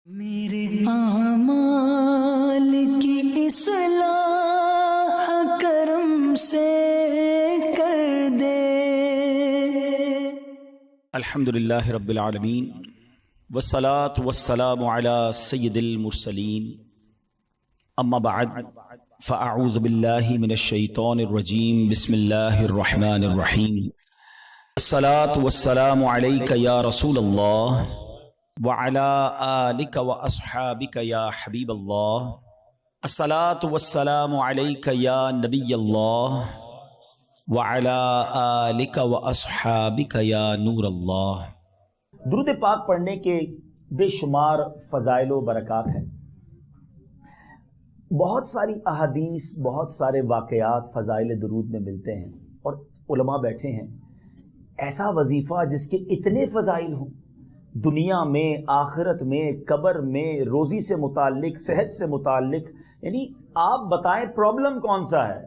میرے اعمال کی اصلاح کرم سے کر دے۔ الحمدللہ رب العالمین والصلاة والسلام علی سید المرسلین، اما بعد فاعوذ باللہ من الشیطان الرجیم، بسم اللہ الرحمن الرحیم۔ الصلاة والسلام علیک یا رسول اللہ وعلى آلك وأصحابك يا حبيب الله، الصلاة والسلام عليك يا نبي الله وعلى آلك وأصحابك يا نور الله۔ درود پاک پڑھنے کے بے شمار فضائل و برکات ہیں، بہت ساری احادیث، بہت سارے واقعات فضائل درود میں ملتے ہیں، اور علماء بیٹھے ہیں ایسا وظیفہ جس کے اتنے فضائل ہوں، دنیا میں، آخرت میں، قبر میں، روزی سے متعلق، صحت سے متعلق، یعنی آپ بتائیں پرابلم کون سا ہے،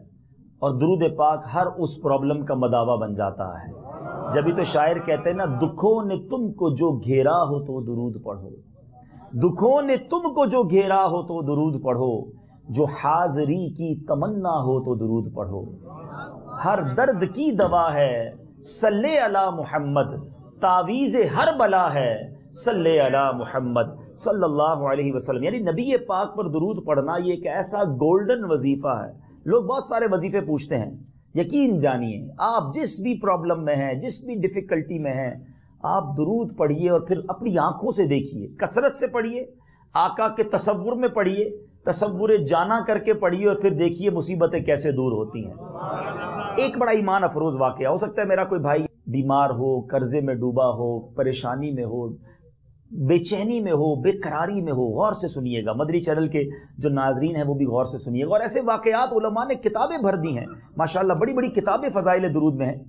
اور درود پاک ہر اس پرابلم کا مداوا بن جاتا ہے۔ جبھی تو شاعر کہتے ہیں نا، دکھوں نے تم کو جو گھیرا ہو تو درود پڑھو، دکھوں نے تم کو جو گھیرا ہو تو درود پڑھو، جو حاضری کی تمنا ہو تو درود پڑھو، ہر درد کی دوا ہے صلی علی محمد، تعویذ ہر بلا ہے صلی علی محمد صلی اللہ علیہ وسلم۔ یعنی نبی پاک پر درود پڑھنا یہ ایک ایسا گولڈن وظیفہ ہے۔ لوگ بہت سارے وظیفے پوچھتے ہیں، یقین جانیے آپ جس بھی پرابلم میں ہیں، جس بھی ڈیفیکلٹی میں ہیں، آپ درود پڑھیے اور پھر اپنی آنکھوں سے دیکھیے، کثرت سے پڑھیے، آقا کے تصور میں پڑھیے، تصور جانا کر کے پڑھیے، اور پھر دیکھیے مصیبتیں کیسے دور ہوتی ہیں۔ ایک بڑا ایمان افروز واقعہ، ہو سکتا ہے میرا کوئی بھائی بیمار ہو، قرضے میں ڈوبا ہو، پریشانی میں ہو، بے چینی میں ہو، بے قراری میں ہو، غور سے سنیے گا۔ مدری چینل کے جو ناظرین ہیں وہ بھی غور سے سنیے گا، اور ایسے واقعات علماء نے کتابیں بھر دی ہیں ماشاءاللہ، بڑی بڑی کتابیں فضائل درود میں ہیں۔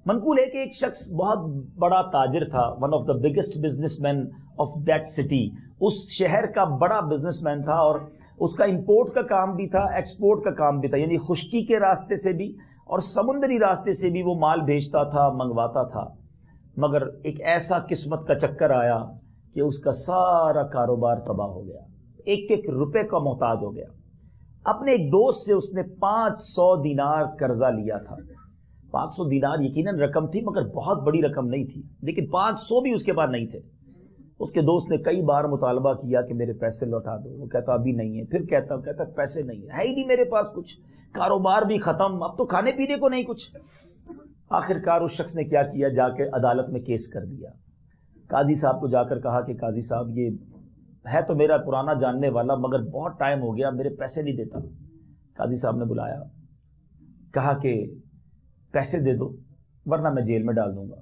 منقول ہے کہ ایک شخص بہت بڑا تاجر تھا، one of the biggest businessman of that city, اس شہر کا بڑا بزنس مین تھا، اور اس کا امپورٹ کا کام بھی تھا، ایکسپورٹ کا کام بھی تھا، یعنی خشکی کے راستے سے بھی اور سمندری راستے سے بھی وہ مال بھیجتا تھا، منگواتا تھا۔ مگر ایک ایسا قسمت کا چکر آیا کہ اس کا سارا کاروبار تباہ ہو گیا، ایک ایک روپے کا محتاج ہو گیا۔ اپنے ایک دوست سے اس نے 500 دینار قرضہ لیا تھا۔ 500 دینار یقیناً رقم تھی، مگر بہت بڑی رقم نہیں تھی، لیکن 500 بھی اس کے پاس نہیں تھے۔ اس کے دوست نے کئی بار مطالبہ کیا کہ میرے پیسے لوٹا دو، وہ کہتا ابھی نہیں ہے، پھر کہتا پیسے نہیں ہے ہی نہیں میرے پاس کچھ، کاروبار بھی ختم، اب تو کھانے پینے کو نہیں کچھ۔ آخرکار اس شخص نے کیا کیا، جا کے عدالت میں کیس کر دیا۔ قاضی صاحب کو جا کر کہا کہ قاضی صاحب یہ ہے تو میرا پرانا جاننے والا، مگر بہت ٹائم ہو گیا، میرے پیسے نہیں دیتا۔ قاضی صاحب نے بلایا، کہا کہ پیسے دے دو ورنہ میں جیل میں ڈال دوں گا۔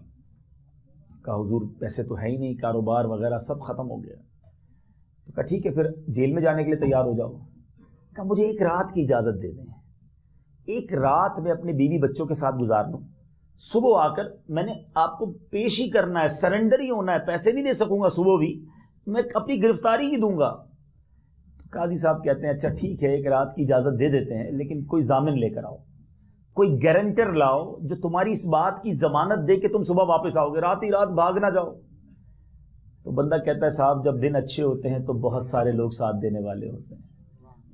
کہا حضور پیسے تو ہے ہی نہیں، کاروبار وغیرہ سب ختم ہو گیا۔ تو کہا ٹھیک ہے پھر جیل میں جانے کے لیے تیار ہو جاؤ۔ کہا مجھے ایک رات کی اجازت دے دیں، ایک رات میں اپنے بیوی بچوں کے ساتھ گزار لوں، صبح آ کر میں نے آپ کو پیش ہی کرنا ہے، سرنڈر ہی ہونا ہے، پیسے نہیں دے سکوں گا، صبح بھی میں اپنی گرفتاری ہی دوں گا۔ قاضی صاحب کہتے ہیں اچھا ٹھیک ہے، ایک رات کی اجازت دے دیتے ہیں، لیکن کوئی ضامن لے کر آؤ، کوئی گارنٹر لاؤ جو تمہاری اس بات کی ضمانت دے کہ تم صبح واپس آؤ گے، رات ہی رات بھاگ نہ جاؤ۔ تو بندہ کہتا ہے صاحب جب دن اچھے ہوتے ہیں تو بہت سارے لوگ ساتھ دینے والے ہوتے ہیں،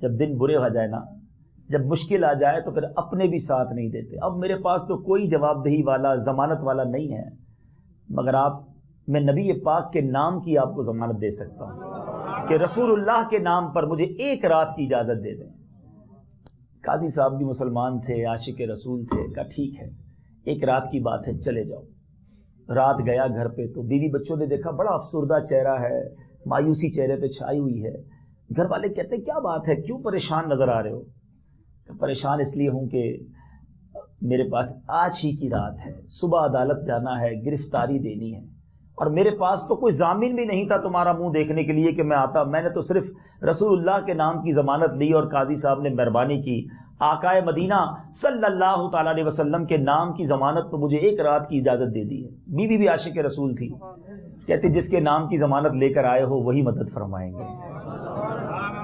جب دن برے ہو جائے نا، جب مشکل آ جائے تو پھر اپنے بھی ساتھ نہیں دیتے۔ اب میرے پاس تو کوئی جواب دہی والا، ضمانت والا نہیں ہے، مگر میں نبی پاک کے نام کی آپ کو ضمانت دے سکتا ہوں کہ رسول اللہ کے نام پر مجھے ایک رات کی اجازت دے دیں۔ قاضی صاحب بھی مسلمان تھے، عاشق رسول تھے، کہا ٹھیک ہے ایک رات کی بات ہے، چلے جاؤ۔ رات گیا گھر پہ تو بیوی بچوں نے دیکھا بڑا افسردہ چہرہ ہے، مایوسی چہرے پہ چھائی ہوئی ہے۔ گھر والے کہتے ہیں کیا بات ہے، کیوں پریشان نظر آ رہے ہو؟ پریشان اس لیے ہوں کہ میرے پاس آج ہی کی رات ہے، صبح عدالت جانا ہے، گرفتاری دینی ہے، اور میرے پاس تو کوئی ضامن بھی نہیں تھا تمہارا منہ دیکھنے کے لیے کہ میں آتا، میں نے تو صرف رسول اللہ کے نام کی ضمانت لی، اور قاضی صاحب نے مہربانی کی، آقائے مدینہ صلی اللہ تعالیٰ علیہ وسلم کے نام کی ضمانت پر مجھے ایک رات کی اجازت دے دی ہے۔ بیوی بھی عاشق رسول تھی، کہتے جس کے نام کی ضمانت لے کر آئے ہو وہی مدد فرمائیں گے۔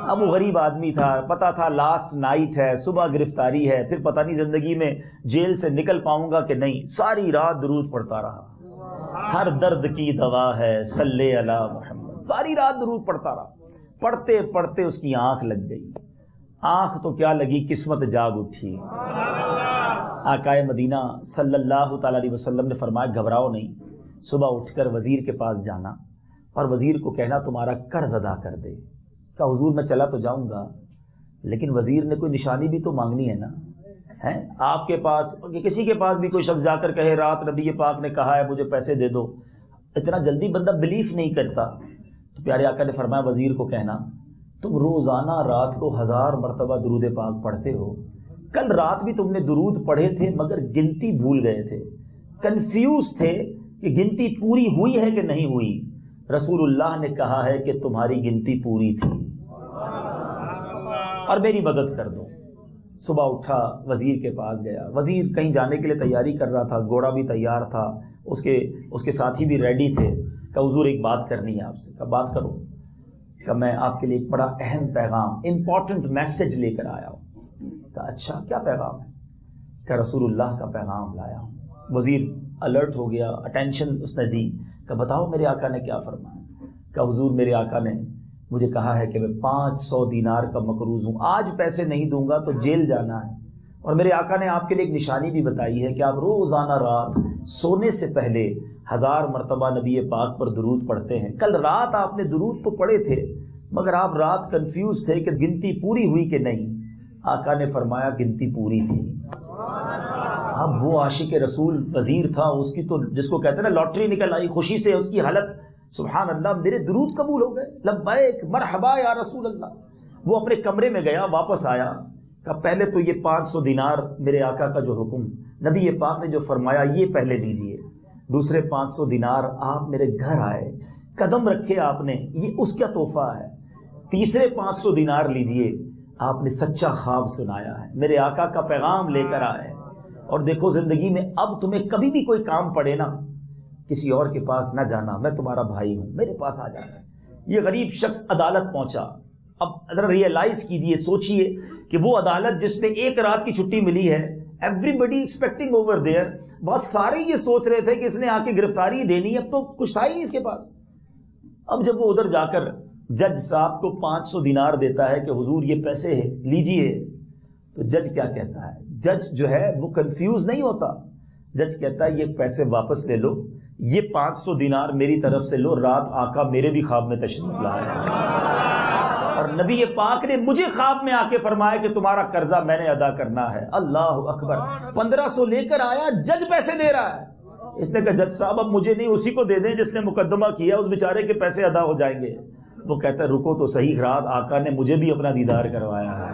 اب وہ غریب آدمی تھا، پتا تھا لاسٹ نائٹ ہے، صبح گرفتاری ہے، پھر پتہ نہیں زندگی میں جیل سے نکل پاؤں گا کہ نہیں، ساری رات درود پڑھتا رہا۔ ہر درد کی دوا ہے صلی علی محمد۔ ساری رات درود پڑھتا رہا. پڑھتے پڑھتے اس کی آنکھ لگ گئی. آنکھ تو کیا لگی، قسمت جاگ اٹھی. آقائے مدینہ صلی اللہ تعالیٰ علیہ وسلم نے فرمایا گھبراؤ نہیں، صبح اٹھ کر وزیر کے پاس جانا اور وزیر کو کہنا تمہارا قرض ادا کر دے. کہا حضور میں چلا تو جاؤں گا لیکن وزیر نے کوئی نشانی بھی تو مانگنی ہے نا. ہے آپ کے پاس، کسی کے پاس بھی کوئی شخص جا کر کہے رات نبی پاک نے کہا ہے مجھے پیسے دے دو، اتنا جلدی بندہ بلیف نہیں کرتا. تو پیارے آقا نے فرمایا وزیر کو کہنا تم روزانہ رات کو 1000 مرتبہ درود پاک پڑھتے ہو، کل رات بھی تم نے درود پڑھے تھے مگر گنتی بھول گئے تھے، کنفیوز تھے کہ گنتی پوری ہوئی ہے کہ نہیں ہوئی. رسول اللہ نے کہا ہے کہ تمہاری گنتی پوری تھی اور میری مدد کر دو. صبح اٹھا وزیر کے پاس گیا. وزیر کہیں جانے کے لیے تیاری کر رہا تھا، گھوڑا بھی تیار تھا، اس کے ساتھی بھی ریڈی تھے. کہ حضور ایک بات کرنی ہے آپ سے. کہ بات کرو. کہ میں آپ کے لیے ایک بڑا اہم پیغام، امپورٹنٹ میسج لے کر آیا ہوں. کہ اچھا کیا پیغام ہے؟ کہ رسول اللہ کا پیغام لایا ہوں. وزیر الرٹ ہو گیا، اٹینشن اس نے دی. کہ بتاؤ میرے آقا نے کیا فرمایا؟ کہ حضور میرے آقا نے مجھے کہا ہے کہ میں 500 دینار کا مقروض ہوں، آج پیسے نہیں دوں گا تو جیل جانا ہے. اور میرے آقا نے آپ کے لیے ایک نشانی بھی بتائی ہے کہ آپ روزانہ رات سونے سے پہلے 1000 مرتبہ نبی پاک پر درود پڑھتے ہیں. کل رات آپ نے درود تو پڑھے تھے مگر آپ رات کنفیوز تھے کہ گنتی پوری ہوئی کہ نہیں. آقا نے فرمایا گنتی پوری تھی. اب وہ عاشق رسول وزیر تھا، اس کی تو جس کو کہتے ہیں نا لاٹری نکل آئی، خوشی سے اس کی حالت سبحان اللہ میرے درود قبول ہو گئے، لبیک مرحبا یا رسول اللہ. وہ اپنے کمرے میں گیا، واپس آیا. کہ پہلے تو یہ 500 دینار میرے آقا کا جو حکم نبی پاک نے جو فرمایا یہ پہلے دیجئے. دوسرے 500 دینار آپ میرے گھر آئے، قدم رکھے آپ نے، یہ اس کا تحفہ ہے. تیسرے 500 دینار لیجئے، آپ نے سچا خواب سنایا ہے، میرے آقا کا پیغام لے کر آئے. اور دیکھو زندگی میں اب تمہیں کبھی بھی کوئی کام پڑے نا، کسی اور کے پاس نہ جانا، میں تمہارا بھائی ہوں، میرے پاس آ جانا. یہ غریب شخص عدالت پہنچا. اب ذرا ریئلائز کیجئے، سوچئے کہ وہ عدالت جس میں ایک رات کی چھٹی ملی ہے، everybody expecting over there, بہت سارے یہ سوچ رہے تھے کہ اس نے آ کے گرفتاری دینی ہے، اب تو کچھ تھا ہی نہیں اس کے پاس. اب جب وہ ادھر جا کر جج صاحب کو 500 دینار دیتا ہے کہ حضور یہ پیسے لیجئے، تو جج کیا کہتا ہے؟ جج جو ہے وہ کنفیوز نہیں ہوتا. جج کہتا ہے یہ پیسے واپس لے لو، یہ 500 دینار میری طرف سے لو، رات آقا میرے بھی خواب میں تشریف لائے اور نبی پاک نے مجھے خواب میں آ کے فرمایا کہ تمہارا قرضہ میں نے ادا کرنا ہے. اللہ اکبر. 1500 لے کر آیا، جج پیسے دے رہا ہے. اس نے کہا جج صاحب اب مجھے نہیں، اسی کو دے دیں جس نے مقدمہ کیا، اس بیچارے کے پیسے ادا ہو جائیں گے. وہ کہتا ہے رکو تو صحیح، رات آقا نے مجھے بھی اپنا دیدار کروایا ہے،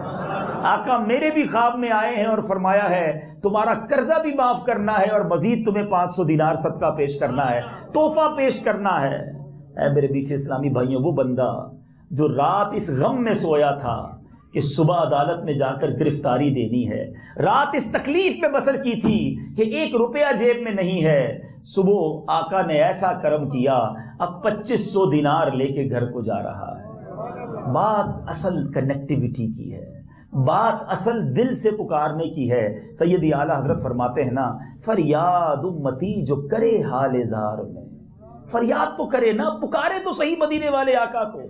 آقا میرے بھی خواب میں آئے ہیں اور فرمایا ہے تمہارا قرضہ بھی معاف کرنا ہے اور مزید تمہیں 500 دینار صدقہ پیش کرنا ہے، تحفہ پیش کرنا ہے. اے میرے بیچ اسلامی بھائیوں، وہ بندہ جو رات اس غم میں سویا تھا کہ صبح عدالت میں جا کر گرفتاری دینی ہے، رات اس تکلیف میں بسر کی تھی کہ 1 روپیہ جیب میں نہیں ہے، صبح آقا نے ایسا کرم کیا، اب 2500 دینار لے کے گھر کو جا رہا ہے. بات اصل کنیکٹیویٹی کی ہے، بات اصل دل سے پکارنے کی ہے. سیدی اعلیٰ حضرت فرماتے ہیں نا، فریاد امتی جو کرے حال زار میں، فریاد تو کرے نا، پکارے تو صحیح مدینے والے آقا کو.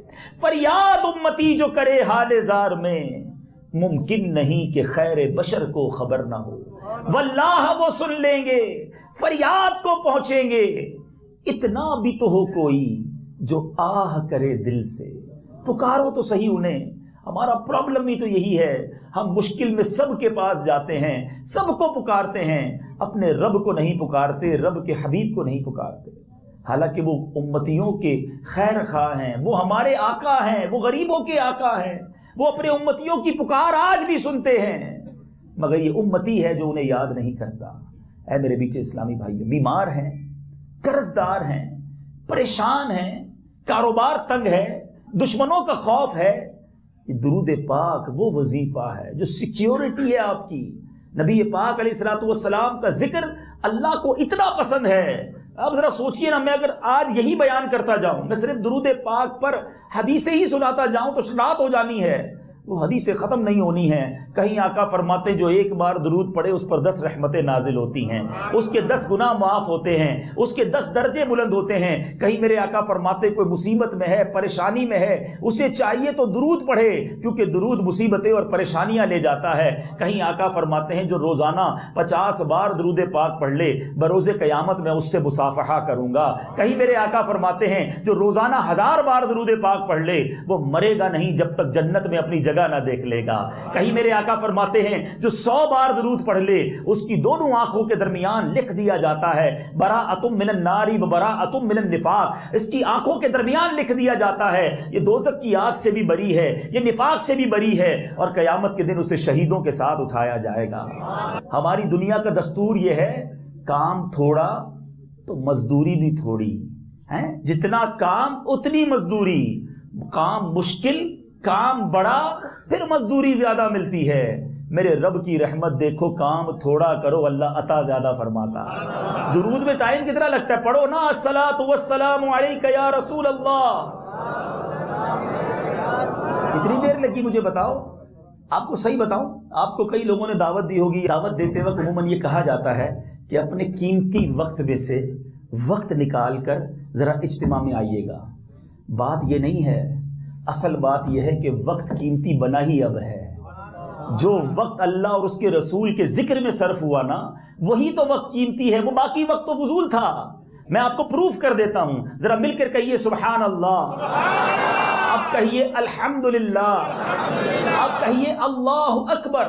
فریاد امتی جو کرے حال زار میں، ممکن نہیں کہ خیر بشر کو خبر نہ ہو، واللہ وہ سن لیں گے، فریاد کو پہنچیں گے. اتنا بھی تو ہو کوئی جو آہ کرے دل سے، پکارو تو صحیح انہیں. ہمارا پرابلم ہی تو یہی ہے، ہم مشکل میں سب کے پاس جاتے ہیں، سب کو پکارتے ہیں، اپنے رب کو نہیں پکارتے، رب کے حبیب کو نہیں پکارتے. حالانکہ وہ امتیوں کے خیر خواہ ہیں، وہ ہمارے آقا ہیں، وہ غریبوں کے آقا ہیں، وہ اپنے امتیوں کی پکار آج بھی سنتے ہیں، مگر یہ امتی ہے جو انہیں یاد نہیں کرتا. اے میرے بیچ اسلامی بھائیوں، بیمار ہیں، قرض دار ہیں، پریشان ہیں، کاروبار تنگ ہے، دشمنوں کا خوف ہے، یہ درود پاک وہ وظیفہ ہے جو سیکیورٹی ہے آپ کی. نبی پاک علیہ الصلوۃ والسلام کا ذکر اللہ کو اتنا پسند ہے. اب ذرا سوچئے نا، میں اگر آج یہی بیان کرتا جاؤں، میں صرف درود پاک پر حدیثیں ہی سناتا جاؤں تو رات ہو جانی ہے. وہ حدیثیں ختم نہیں ہونی ہیں. کہیں آقا فرماتے ہیں جو ایک بار درود پڑھے اس پر 10 رحمتیں نازل ہوتی ہیں, اس کے 10 گناہ معاف ہوتے ہیں, اس کے 10 درجے بلند ہوتے ہیں. کہیں میرے آقا فرماتے کوئی مصیبت میں ہے, پریشانی میں ہے, اسے چاہیے تو درود پڑھے کیونکہ درود مصیبتیں اور پریشانیاں لے جاتا ہے. کہیں آقا فرماتے ہیں جو روزانہ 50 بار درود پاک پڑھ لے بروز قیامت میں اس سے مصافحہ کروں گا. کہیں میرے آقا فرماتے ہیں جو روزانہ 1000 بار درود پاک پڑھ لے وہ مرے گا نہیں جب تک جنت میں اپنی جگہ نہ دیکھ لے گا. کہیں میرے آقا فرماتے ہیں جو 100 بار درود پڑھ لے اس کی دونوں آنکھوں کے درمیان لکھ دیا جاتا ہے براءۃ من النار و براءۃ من النفاق. اس کی آنکھوں کے درمیان لکھ دیا جاتا ہے یہ دوزخ کی آگ سے بھی بری ہے, یہ نفاق سے بھی بری ہے, اور قیامت کے دن اسے شہیدوں کے ساتھ اٹھایا جائے گا. ہماری دنیا کا دستور یہ ہے کام تھوڑا تو مزدوری بھی تھوڑی ہے, جتنا کام اتنی مزدوری, کام مشکل کام بڑا پھر مزدوری زیادہ ملتی ہے. میرے رب کی رحمت دیکھو, کام تھوڑا کرو اللہ عطا زیادہ فرماتا. درود میں ٹائم کتنا لگتا ہے, پڑھو نا الصلاۃ والسلام علیک یا رسول اللہ. کتنی دیر لگی مجھے بتاؤ, آپ کو صحیح بتاؤں, آپ کو کئی لوگوں نے دعوت دی ہوگی, دعوت دیتے وقت عموماً یہ کہا جاتا ہے کہ اپنے قیمتی وقت میں سے وقت نکال کر ذرا اجتماع میں آئیے گا. بات یہ نہیں ہے, اصل بات یہ ہے کہ وقت قیمتی بنا ہی اب ہے. جو وقت اللہ اور اس کے رسول کے ذکر میں صرف ہوا نا وہی تو وقت قیمتی ہے, وہ باقی وقت تو فضول تھا. میں آپ کو پروف کر دیتا ہوں, ذرا مل کر کہیے سبحان اللہ, اب کہیے الحمدللہ, اب کہیے اللہ اکبر.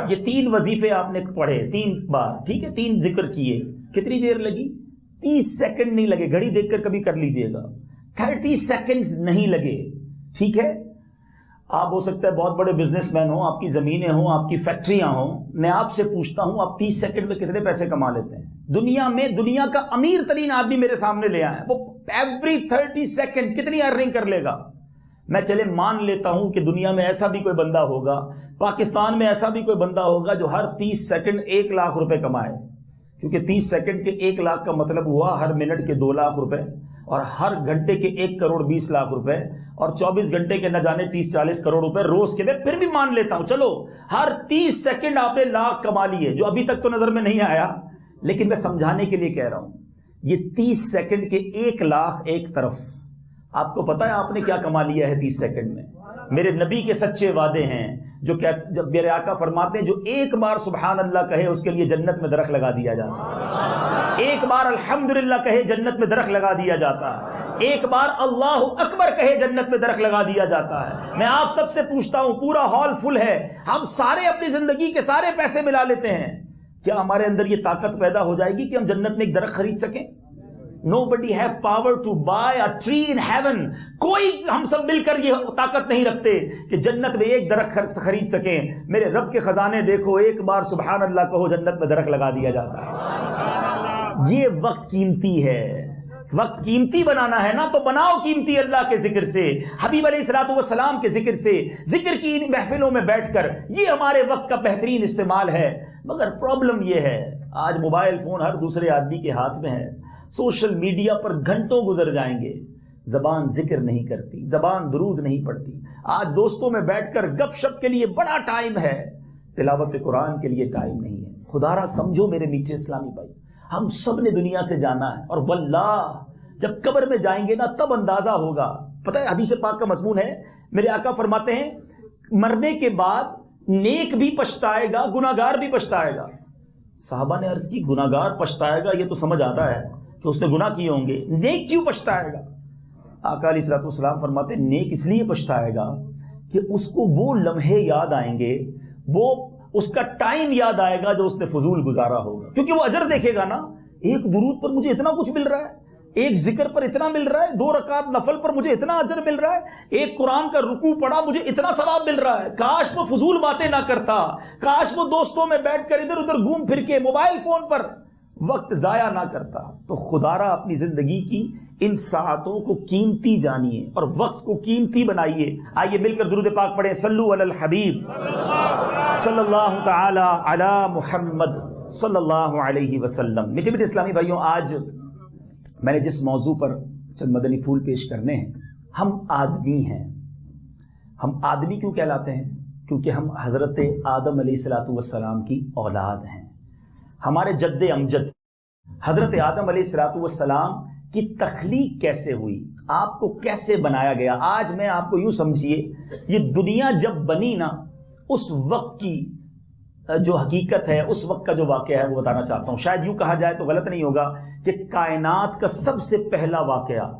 یہ 3 وظیفے آپ نے پڑھے 3 بار, ٹھیک ہے, 3 ذکر کیے. کتنی دیر لگی؟ 30 سیکنڈ نہیں لگے. گھڑی دیکھ کر کبھی کر لیجئے گا, 30 سیکنڈز نہیں لگے. ٹھیک ہے, آپ ہو سکتا ہے بہت بڑے بزنس مین ہوں, آپ کی زمینیں ہوں, آپ کی فیکٹریاں ہوں. میں آپ سے پوچھتا ہوں آپ 30 سیکنڈ میں کتنے پیسے کما لیتے ہیں؟ دنیا میں دنیا کا امیر ترین آدمی میرے سامنے لے آئے, وہ ایوری 30 سیکنڈ کتنی ارننگ کر لے گا؟ میں چلے مان لیتا ہوں کہ دنیا میں ایسا بھی کوئی بندہ ہوگا, پاکستان میں ایسا بھی کوئی بندہ ہوگا جو ہر 30 سیکنڈ 1 لاکھ روپے کمائے, کیونکہ 30 سیکنڈ کے 1 لاکھ کا مطلب ہوا ہر منٹ کے 2 لاکھ روپے, اور ہر گھنٹے کے 1 کروڑ 20 لاکھ روپے, اور 24 گھنٹے کے نہ جانے 30-40 کروڑ روپے روز کے. میں پھر بھی مان لیتا ہوں چلو ہر 30 سیکنڈ آپ نے لاکھ کما لیے, جو ابھی تک تو نظر میں نہیں آیا, لیکن میں سمجھانے کے لیے کہہ رہا ہوں. یہ 30 سیکنڈ کے 1 لاکھ ایک طرف, آپ کو پتا ہے آپ نے کیا کما لیا ہے 30 سیکنڈ میں؟ میرے نبی کے سچے وعدے ہیں جو جب میرے آقا فرماتے ہیں جو ایک بار سبحان اللہ کہے اس کے لیے جنت میں درخت لگا دیا جاتا ہے, ایک بار الحمدللہ کہے جنت میں درخت لگا دیا جاتا ہے, ایک بار اللہ اکبر کہے جنت میں درخت لگا دیا جاتا ہے. میں آپ سب سے پوچھتا ہوں, پورا ہال فل ہے, ہم سارے اپنی زندگی کے سارے پیسے ملا لیتے ہیں, کیا ہمارے اندر یہ طاقت پیدا ہو جائے گی کہ ہم جنت میں ایک درخت خرید سکیں؟ Nobody have power to buy a tree in heaven. کوئی ہم سب مل کر یہ طاقت نہیں رکھتے کہ جنت میں ایک درخت خرید سکیں. میرے رب کے خزانے دیکھو, ایک بار سبحان اللہ کہو جنت میں درخت لگا دیا جاتا ہے. یہ وقت قیمتی ہے, وقت قیمتی بنانا ہے نا تو بناؤ قیمتی اللہ کے ذکر سے, حبیب علیہ الصلوۃ والسلام کے ذکر سے, ذکر کی ان محفلوں میں بیٹھ کر. یہ ہمارے وقت کا بہترین استعمال ہے. مگر پرابلم یہ ہے آج موبائل فون ہر دوسرے آدمی کے ہاتھ میں ہے, سوشل میڈیا پر گھنٹوں گزر جائیں گے, زبان ذکر نہیں کرتی, زبان درود نہیں پڑھتی. آج دوستوں میں بیٹھ کر گپ شپ کے لیے بڑا ٹائم ہے, تلاوت قرآن کے لیے ٹائم نہیں ہے. خدا را سمجھو میرے میٹھے اسلامی بھائی, ہم سب نے دنیا سے جانا ہے, اور واللہ جب قبر میں جائیں گے نا تب اندازہ ہوگا. پتہ ہے حدیث پاک کا مضمون ہے, میرے آقا فرماتے ہیں مرنے کے بعد نیک بھی پچھتائے گا, گناہگار بھی پچھتائے گا. صحابہ نے عرض کی گناہگار پچھتائے گا, یہ تو سمجھ آتا ہے کہ اس نے گناہ کیے ہوں گے, نیک کیوں پچھتائے گا؟ آقا علیہ الصلوۃ والسلام فرماتے ہیں نیک اس لیے پچھتائے گا کہ اس کو وہ لمحے یاد آئیں گے, وہ اس کا ٹائم یاد آئے گا جو اس نے فضول گزارا ہوگا. کیونکہ وہ اجر دیکھے گا نا, ایک درود پر مجھے اتنا کچھ مل رہا ہے, ایک ذکر پر اتنا مل رہا ہے, 2 رکعت نفل پر مجھے اتنا اجر مل رہا ہے, ایک قرآن کا رکوع پڑھا مجھے اتنا ثواب مل رہا ہے. کاش وہ فضول باتیں نہ کرتا, کاش وہ دوستوں میں بیٹھ کر ادھر ادھر گھوم پھر کے موبائل فون پر وقت ضائع نہ کرتا. تو خدا را اپنی زندگی کی ان ساعتوں کو قیمتی جانیے اور وقت کو قیمتی بنائیے. آئیے مل کر درود پاک پڑھیں, صلو علی الحبیب صلی اللہ تعالی علی محمد صلی اللہ علیہ وسلم. میٹھے میٹھے اسلامی بھائیوں, آج میں نے جس موضوع پر چند مدنی پھول پیش کرنے ہیں, ہم آدمی ہیں, ہم آدمی کیوں کہلاتے ہیں؟ کیونکہ ہم حضرت آدم علیہ الصلوۃ والسلام کی اولاد ہیں. ہمارے جد امجد حضرت آدم علیہ الصلوۃ والسلام کی تخلیق کیسے ہوئی، آپ کو کیسے بنایا گیا. آج میں آپ کو یوں سمجھیے، یہ دنیا جب بنی نا، اس وقت کی جو حقیقت ہے، اس وقت کا جو واقعہ ہے وہ بتانا چاہتا ہوں. شاید یوں کہا جائے تو غلط نہیں ہوگا کہ کائنات کا سب سے پہلا واقعہ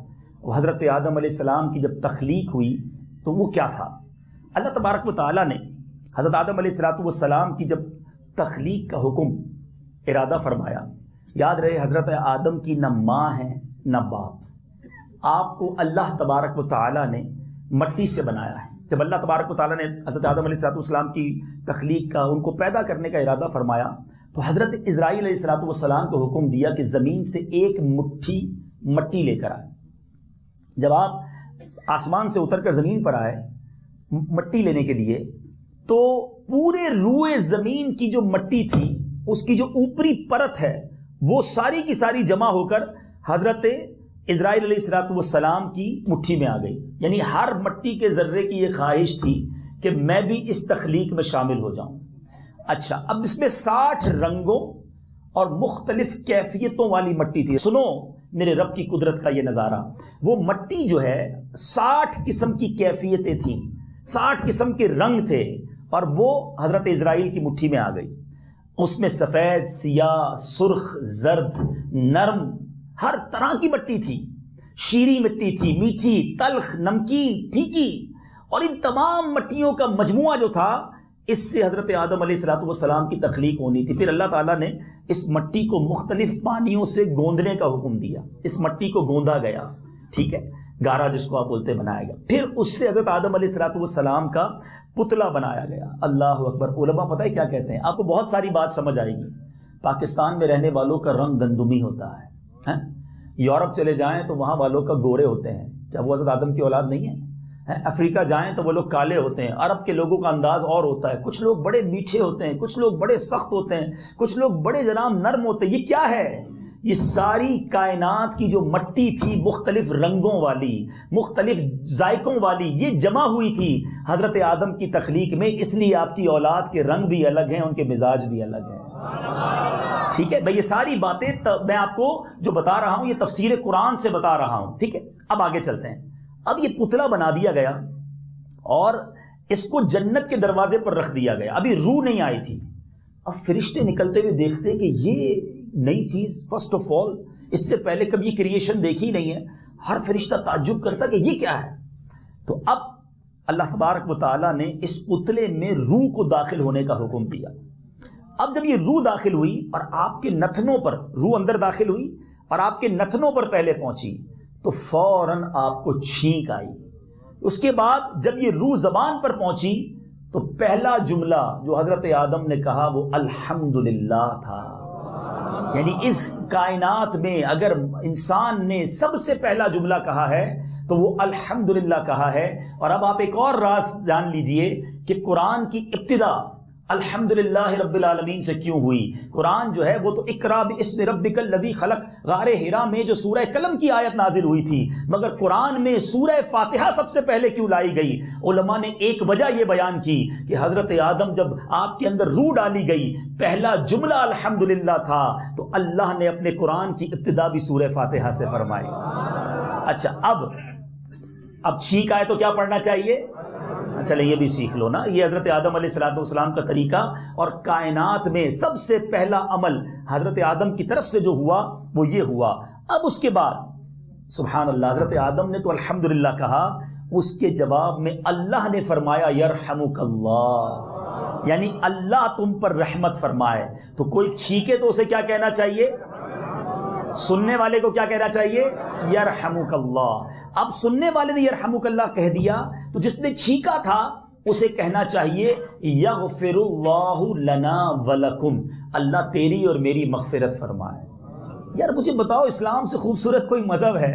وہ حضرت آدم علیہ السلام کی جب تخلیق ہوئی تو وہ کیا تھا. اللہ تبارک و تعالیٰ نے حضرت آدم علیہ الصلوۃ والسلام کی جب تخلیق کا حکم ارادہ فرمایا، یاد رہے حضرت آدم کی نہ ماں ہے نہ باپ. آپ کو اللہ تبارک و تعالیٰ نے مٹی سے بنایا ہے. جب اللہ تبارک و تعالیٰ نے حضرت آدم علیہ الصلوۃ والسلام کی تخلیق کا، ان کو پیدا کرنے کا ارادہ فرمایا تو حضرت اسرائیل علیہ الصلوۃ والسلام کو حکم دیا کہ زمین سے ایک مٹھی مٹی لے کر آئے. جب آپ آسمان سے اتر کر زمین پر آئے مٹی لینے کے لیے، تو پورے روئے زمین کی جو مٹی تھی، اس کی جو اوپری پرت ہے، وہ ساری کی ساری جمع ہو کر حضرت اسرائیل علیہ الصلوۃ والسلام کی مٹھی میں آ گئی. یعنی ہر مٹی کے ذرے کی یہ خواہش تھی کہ میں بھی اس تخلیق میں شامل ہو جاؤں. اچھا، اب اس میں 60 رنگوں اور مختلف کیفیتوں والی مٹی تھی. سنو میرے رب کی قدرت کا یہ نظارہ. وہ مٹی جو ہے 60 قسم کی کیفیتیں تھیں، 60 قسم کے رنگ تھے، اور وہ حضرت اسرائیل کی مٹھی میں آ گئی. اس میں سفید، سیاہ، سرخ، زرد، نرم، ہر طرح کی مٹی تھی. شیریں مٹی تھی، میٹھی، تلخ، نمکین، پھیکی، اور ان تمام مٹیوں کا مجموعہ جو تھا، اس سے حضرت آدم علیہ الصلوۃ والسلام کی تخلیق ہونی تھی. پھر اللہ تعالیٰ نے اس مٹی کو مختلف پانیوں سے گوندنے کا حکم دیا. اس مٹی کو گوندا گیا، ٹھیک ہے، گارا جس کو آپ بولتے بنایا گیا. پھر اس سے حضرت آدم علیہ الصلوۃ والسلام کا پتلا بنایا گیا. اللہ اکبر. علماء پتہ ہے کیا کہتے ہیں؟ آپ کو بہت ساری بات سمجھ آئے گی. پاکستان میں رہنے والوں کا رنگ گندمی ہوتا ہے، یورپ چلے جائیں تو وہاں والوں کا گورے ہوتے ہیں. کیا وہ حضرت آدم کی اولاد نہیں ہے؟ افریقہ جائیں تو وہ لوگ کالے ہوتے ہیں. عرب کے لوگوں کا انداز اور ہوتا ہے. کچھ لوگ بڑے میٹھے ہوتے ہیں، کچھ لوگ بڑے سخت ہوتے ہیں، کچھ لوگ بڑے جناب نرم ہوتے ہیں. یہ کیا ہے؟ یہ ساری کائنات کی جو مٹی تھی، مختلف رنگوں والی، مختلف ذائقوں والی، یہ جمع ہوئی تھی حضرت آدم کی تخلیق میں. اس لیے آپ کی اولاد کے رنگ بھی الگ ہیں، ان کے مزاج بھی الگ ہیں. ٹھیک ہے بھائی، یہ ساری باتیں میں آپ کو جو بتا رہا ہوں یہ تفسیر قرآن سے بتا رہا ہوں. ٹھیک ہے، اب آگے چلتے ہیں. اب یہ پتلا بنا دیا گیا اور اس کو جنت کے دروازے پر رکھ دیا گیا. ابھی روح نہیں آئی تھی. اب فرشتے نکلتے ہوئے دیکھتے کہ یہ نئی چیز، فرسٹ آف آل اس سے پہلے کبھی کریشن دیکھی نہیں ہے. ہر فرشتہ تعجب کرتا کہ یہ کیا ہے. تو اب اللہ تبارک و تعالیٰ نے اس پتلے میں روح کو داخل ہونے کا حکم دیا. اب جب یہ روح داخل ہوئی اور آپ کے نتنوں پر، روح اندر داخل ہوئی اور آپ کے نتنوں پر پہلے پہنچی، تو فوراً آپ کو چھینک آئی. اس کے بعد جب یہ روح زبان پر پہنچی تو پہلا جملہ جو حضرت آدم نے کہا وہ الحمدللہ تھا. یعنی اس کائنات میں اگر انسان نے سب سے پہلا جملہ کہا ہے تو وہ الحمدللہ کہا ہے. اور اب آپ ایک اور راز جان لیجئے کہ قرآن کی ابتدا الحمدللہ رب العالمین سے کیوں ہوئی. قرآن جو ہے وہ تو اقرا باسم ربک الذی خلق، غار حرا میں جو سورہ قلم کی آیت نازل ہوئی تھی، مگر قرآن میں سورہ فاتحہ سب سے پہلے کیوں لائی گئی؟ علماء نے ایک وجہ یہ بیان کی کہ حضرت آدم جب آپ کے اندر روح ڈالی گئی، پہلا جملہ الحمدللہ تھا، تو اللہ نے اپنے قرآن کی ابتدا بھی سورہ فاتحہ سے فرمائی. اچھا، اب چھینک آئے تو کیا پڑھنا چاہیے؟ چلے یہ بھی سیکھ لو نا. یہ حضرت آدم علیہ الصلوۃ والسلام کا طریقہ، اور کائنات میں سب سے پہلا عمل حضرت آدم کی طرف سے جو ہوا وہ یہ ہوا. اب اس کے بعد سبحان اللہ، حضرت آدم نے تو الحمدللہ کہا، اس کے جواب میں اللہ نے فرمایا یرحمک اللہ، یعنی اللہ تم پر رحمت فرمائے. تو کوئی چھینکے تو اسے کیا کہنا چاہیے؟ سننے والے کو کیا کہنا چاہیے؟ یرحمک اللہ. اب سننے والے نے یرحمک اللہ کہہ دیا تو جس نے چھینکا تھا اسے کہنا چاہیے یغفر اللہ لنا ولکم، اللہ تیری اور میری مغفرت فرمائے. یار مجھے بتاؤ، اسلام سے خوبصورت کوئی مذہب ہے؟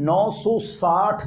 960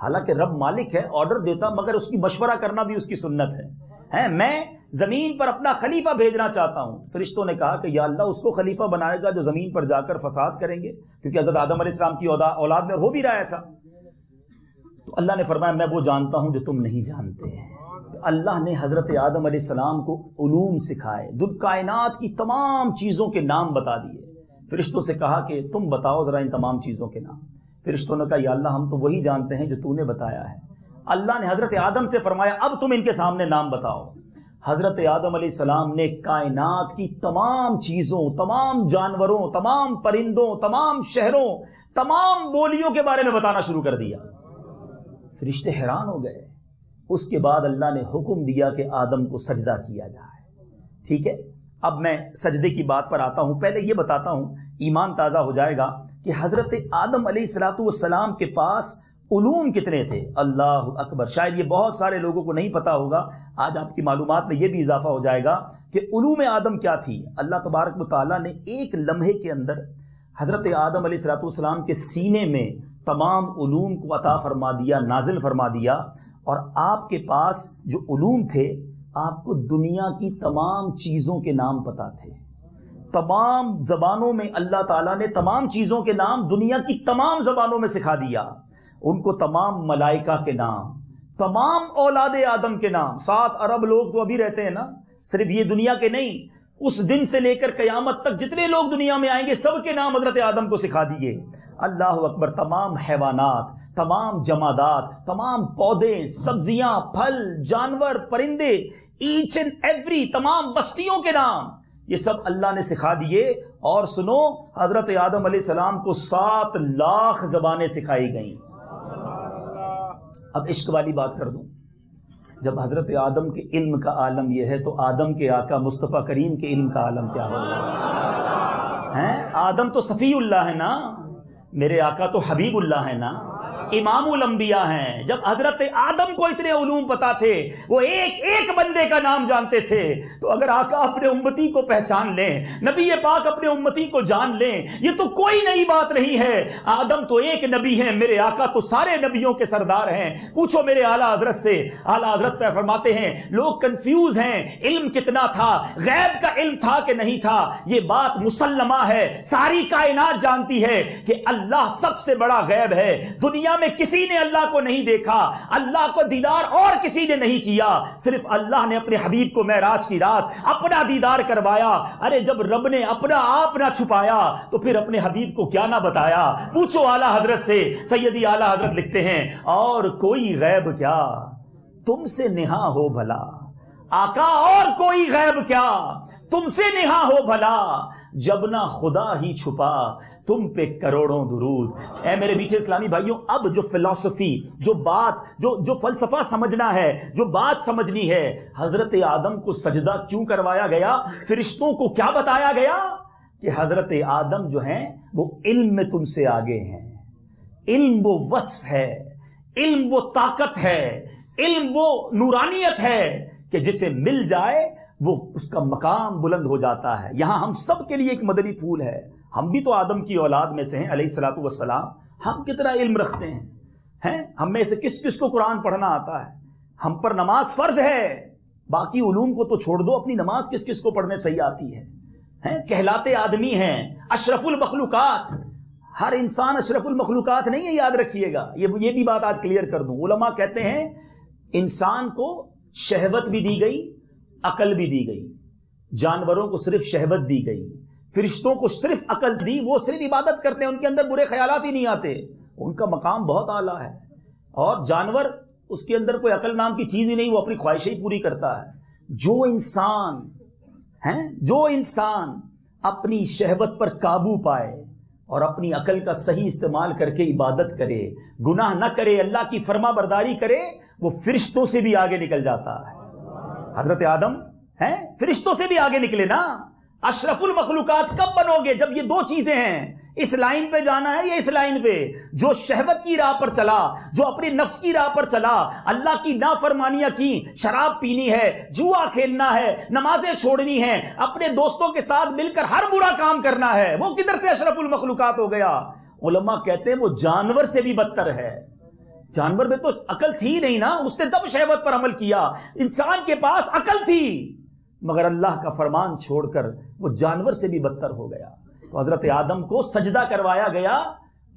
حالانکہ رب مالک ہے، آرڈر دیتا، مگر اس کی مشورہ کرنا بھی اس کی سنت ہے. میں زمین پر اپنا خلیفہ بھیجنا چاہتا ہوں. فرشتوں نے کہا کہ یا اللہ اس کو خلیفہ بنائے گا جو زمین پر جا کر فساد کریں گے، کیونکہ حضرت آدم علیہ السلام کی اولاد میں ہو بھی رہا ہے ایسا. تو اللہ نے فرمایا میں وہ جانتا ہوں جو تم نہیں جانتے. اللہ نے حضرت آدم علیہ السلام کو علوم سکھائے، کائنات کی تمام چیزوں کے نام بتا دیے. فرشتوں سے کہا کہ تم بتاؤ ذرا ان تمام چیزوں کے نام. فرشتوں نے کہا یا اللہ ہم تو وہی جانتے ہیں جو تو نے بتایا ہے. اللہ نے حضرت آدم سے فرمایا اب تم ان کے سامنے نام بتاؤ. حضرت آدم علیہ السلام نے کائنات کی تمام چیزوں، تمام جانوروں، تمام پرندوں، تمام شہروں، تمام بولیوں کے بارے میں بتانا شروع کر دیا. فرشتے حیران ہو گئے. اس کے بعد اللہ نے حکم دیا کہ آدم کو سجدہ کیا جائے. ٹھیک ہے، اب میں سجدے کی بات پر آتا ہوں. پہلے یہ بتاتا ہوں، ایمان تازہ ہو جائے گا کہ حضرت آدم علیہ السلام کے پاس علوم کتنے تھے. اللہ اکبر. شاید یہ بہت سارے لوگوں کو نہیں پتا ہوگا. آج آپ کی معلومات میں یہ بھی اضافہ ہو جائے گا کہ علوم آدم کیا تھی. اللہ تبارک و تعالیٰ نے ایک لمحے کے اندر حضرت آدم علیہ السلام کے سینے میں تمام علوم کو عطا فرما دیا، نازل فرما دیا. اور آپ کے پاس جو علوم تھے، آپ کو دنیا کی تمام چیزوں کے نام پتا تھے. تمام زبانوں میں اللہ تعالیٰ نے تمام چیزوں کے نام دنیا کی تمام زبانوں میں سکھا دیا. ان کو تمام ملائکہ کے نام، تمام اولاد آدم کے نام. 7 ارب لوگ تو ابھی رہتے ہیں نا، صرف یہ دنیا کے نہیں. اس دن سے لے کر قیامت تک جتنے لوگ دنیا میں آئیں گے سب کے نام حضرت آدم کو سکھا دیے. اللہ اکبر. تمام حیوانات، تمام جمادات، تمام پودے، سبزیاں، پھل، جانور، پرندے، ایچ اینڈ ایوری، تمام بستیوں کے نام یہ سب اللہ نے سکھا دیے. اور سنو، حضرت آدم علیہ السلام کو 7 لاکھ زبانیں سکھائی گئیں. اب عشق والی بات کر دوں. جب حضرت آدم کے علم کا عالم یہ ہے تو آدم کے آقا مصطفیٰ کریم کے علم کا عالم کیا ہوگا؟ آدم تو صفی اللہ ہے نا، میرے آقا تو حبیب اللہ ہے نا، امام الانبیاء ہیں. جب حضرت آدم کو اتنے علوم پتا تھے، وہ ایک ایک بندے کا نام جانتے تھے، تو اگر آقا اپنے امتی کو پہچان لیں، نبی پاک اپنے امتی کو جان لیں، یہ تو کوئی نئی بات نہیں ہے. آدم تو ایک نبی ہیں، میرے آقا تو سارے نبیوں کے سردار ہیں. پوچھو میرے اعلیٰ حضرت سے. اعلیٰ حضرت فرماتے ہیں لوگ کنفیوز ہیں، علم کتنا تھا، غیب کا علم تھا کہ نہیں تھا. یہ بات مسلمہ ہے، ساری کائنات جانتی ہے کہ اللہ سب سے بڑا غیب ہے. دنیا میں کسی نے اللہ کو نہیں دیکھا، اللہ کو دیدار اور کسی نے نہیں کیا، صرف اللہ نے اپنے حبیب کو معراج کی رات اپنا دیدار کروایا. ارے جب رب نے اپنا آپ نہ چھپایا تو پھر اپنے حبیب کو کیا نہ بتایا. پوچھو اعلیٰ حضرت سے. سیدی اعلیٰ حضرت لکھتے ہیں اور کوئی غیب کیا تم سے نہا ہو بھلا. آقا اور کوئی غیب کیا تم سے نہا ہو بھلا، جب نہ خدا ہی چھپا تم پہ کروڑوں درود. اے میرے میٹھے اسلامی بھائیوں، اب جو فلسفی، جو بات، جو فلسفہ سمجھنا ہے، جو بات سمجھنی ہے، حضرت آدم کو سجدہ کیوں کروایا گیا، فرشتوں کو کیا بتایا گیا کہ حضرت آدم جو ہیں وہ علم میں تم سے آگے ہیں. علم وہ وصف ہے، علم وہ طاقت ہے، علم وہ نورانیت ہے کہ جسے مل جائے وہ اس کا مقام بلند ہو جاتا ہے. یہاں ہم سب کے لیے ایک مدنی پھول ہے. ہم بھی تو آدم کی اولاد میں سے ہیں علیہ الصلوۃ والسلام. ہم کتنا علم رکھتے ہیں؟ ہم میں سے کس کس کو قرآن پڑھنا آتا ہے؟ ہم پر نماز فرض ہے. باقی علوم کو تو چھوڑ دو، اپنی نماز کس کس کو پڑھنے صحیح آتی ہے؟ کہلاتے آدمی ہیں اشرف المخلوقات. ہر انسان اشرف المخلوقات نہیں ہے، یاد رکھیے گا. یہ بھی بات آج کلیئر کر دوں. علماء کہتے ہیں انسان کو شہوت بھی دی گئی، عقل بھی دی گئی. جانوروں کو صرف شہوت دی گئی، فرشتوں کو صرف عقل دی. وہ صرف عبادت کرتے ہیں، ان کے اندر برے خیالات ہی نہیں آتے. ان کا مقام بہت اعلیٰ ہے. اور جانور اس کے اندر کوئی عقل نام کی چیز ہی نہیں، وہ اپنی خواہشیں ہی پوری کرتا ہے. جو انسان اپنی شہوت پر قابو پائے اور اپنی عقل کا صحیح استعمال کر کے عبادت کرے، گناہ نہ کرے، اللہ کی فرما برداری کرے، وہ فرشتوں سے بھی آگے نکل جاتا ہے. حضرت آدم فرشتوں سے بھی آگے نکلے نا. اشرف المخلوقات کب بنو گے؟ جب یہ دو چیزیں ہیں. اس لائن پہ جانا ہے یا اس لائن پہ؟ جو شہوت کی راہ پر چلا، جو اپنی نفس کی راہ پر چلا، اللہ کی نافرمانیاں کی، شراب پینی ہے، جوا کھیلنا ہے، نمازیں چھوڑنی ہیں، اپنے دوستوں کے ساتھ مل کر ہر برا کام کرنا ہے، وہ کدھر سے اشرف المخلوقات ہو گیا؟ علماء کہتے ہیں وہ جانور سے بھی بدتر ہے. جانور میں تو عقل تھی نہیں نا, اس نے تب شہوت پر عمل کیا. انسان کے پاس عقل تھی مگر اللہ کا فرمان چھوڑ کر وہ جانور سے بھی بدتر ہو گیا. تو حضرت آدم کو سجدہ کروایا گیا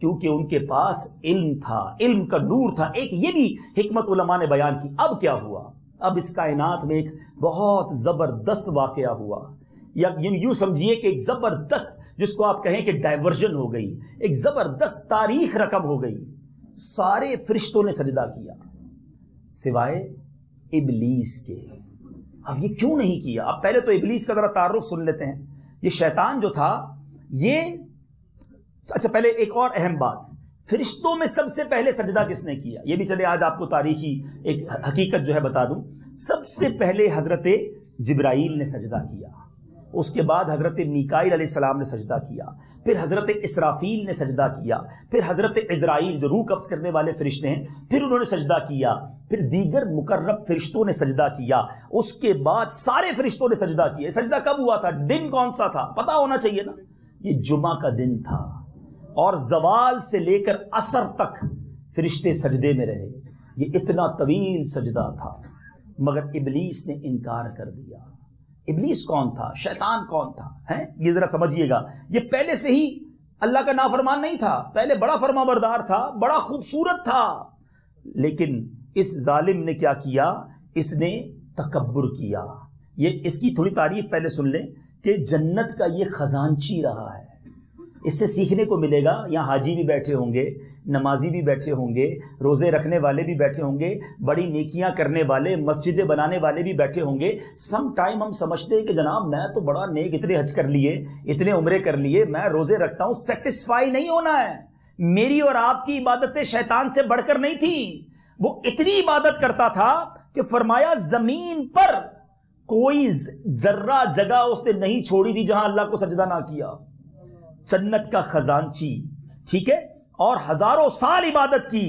کیونکہ ان کے پاس علم تھا, علم کا نور تھا. ایک یہ بھی حکمت علماء نے بیان کی. اب کیا ہوا؟ اب اس کائنات میں ایک بہت زبردست واقعہ ہوا, یا یوں سمجھیے کہ ایک زبردست, جس کو آپ کہیں کہ ڈائیورژن ہو گئی, ایک زبردست تاریخ رقم ہو گئی. سارے فرشتوں نے سجدہ کیا سوائے ابلیس کے. اب یہ کیوں نہیں کیا؟ اب پہلے تو ابلیس کا ذرا تعارف سن لیتے ہیں. یہ شیطان جو تھا یہ, اچھا پہلے ایک اور اہم بات, فرشتوں میں سب سے پہلے سجدہ کس نے کیا؟ یہ بھی چلے آج آپ کو تاریخی ایک حقیقت جو ہے بتا دوں. سب سے پہلے حضرت جبرائیل نے سجدہ کیا, اس کے بعد حضرت میکائیل علیہ السلام نے سجدہ کیا, پھر حضرت اسرافیل نے سجدہ کیا, پھر حضرت عزرائیل جو روح قبض کرنے والے فرشتے ہیں پھر انہوں نے سجدہ کیا, پھر دیگر مقرب فرشتوں نے سجدہ کیا, اس کے بعد سارے فرشتوں نے سجدہ کیا. سجدہ کب ہوا تھا؟ دن کون سا تھا؟ پتہ ہونا چاہیے نا. یہ جمعہ کا دن تھا اور زوال سے لے کر عصر تک فرشتے سجدے میں رہے. یہ اتنا طویل سجدہ تھا مگر ابلیس نے انکار کر دیا. ابلیس کون تھا؟ شیطان کون تھا؟ یہ ذرا سمجھیے گا. یہ پہلے سے ہی اللہ کا نافرمان نہیں تھا, پہلے بڑا فرما بردار تھا, بڑا خوبصورت تھا, لیکن اس ظالم نے کیا کیا؟ اس نے تکبر کیا. یہ اس کی تھوڑی تعریف پہلے سن لیں کہ جنت کا یہ خزانچی رہا ہے. اس سے سیکھنے کو ملے گا. یہاں حاجی بھی بیٹھے ہوں گے, نمازی بھی بیٹھے ہوں گے, روزے رکھنے والے بھی بیٹھے ہوں گے, بڑی نیکیاں کرنے والے, مسجدیں بنانے والے بھی بیٹھے ہوں گے. سم ٹائم ہم سمجھتے ہیں کہ جناب میں تو بڑا نیک, اتنے حج کر لیے, اتنے عمرے کر لیے, میں روزے رکھتا ہوں. سیٹسفائی نہیں ہونا ہے. میری اور آپ کی عبادتیں شیطان سے بڑھ کر نہیں تھی. وہ اتنی عبادت کرتا تھا کہ فرمایا زمین پر کوئی ذرہ جگہ اس نے نہیں چھوڑی تھی جہاں اللہ کو سجدہ نہ کیا. جنت کا خزانچی, ٹھیک ہے, اور ہزاروں سال عبادت کی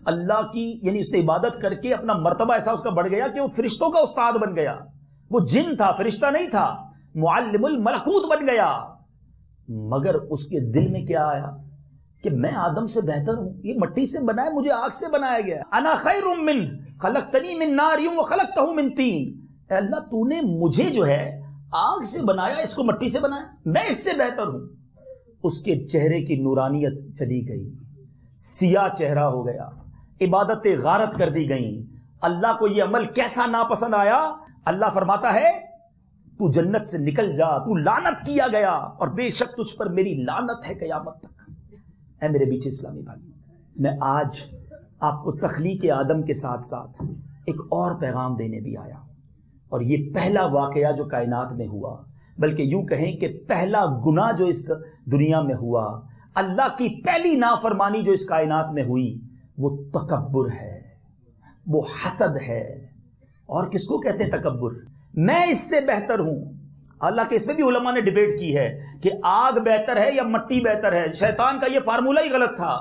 اللہ کی, یعنی اس نے عبادت کر کے اپنا مرتبہ ایسا اس کا بڑھ گیا کہ وہ فرشتوں کا استاد بن گیا. وہ جن تھا, فرشتہ نہیں تھا, معلم الملکوت بن گیا. مگر اس کے دل میں کیا آیا کہ میں آدم سے بہتر ہوں, یہ مٹی سے بنا ہے, مجھے آگ سے بنایا گیا. انا خیر من خلقتنی من نار وخلقتہ من طین. اے اللہ تو نے مجھے جو ہے آگ سے بنایا, اس کو مٹی سے بنایا, میں اس سے بہتر ہوں. اس کے چہرے کی نورانیت چلی گئی, سیاہ چہرہ ہو گیا, عبادتیں غارت کر دی گئیں. اللہ کو یہ عمل کیسا ناپسند آیا. اللہ فرماتا ہے تو جنت سے نکل جا, تو لعنت کیا گیا, اور بے شک تجھ پر میری لعنت ہے قیامت تک. اے میرے بیچ اسلامی بھائی, میں آج آپ کو تخلیق آدم کے ساتھ ساتھ ایک اور پیغام دینے بھی آیا. اور یہ پہلا واقعہ جو کائنات میں ہوا, بلکہ یوں کہیں کہ پہلا گناہ جو اس دنیا میں ہوا, اللہ کی پہلی نافرمانی جو اس کائنات میں ہوئی, وہ تکبر ہے, وہ حسد ہے. اور کس کو کہتے ہیں تکبر؟ میں اس سے بہتر ہوں. اللہ کے اس میں بھی علماء نے ڈیبیٹ کی ہے کہ آگ بہتر ہے یا مٹی بہتر ہے. شیطان کا یہ فارمولہ ہی غلط تھا.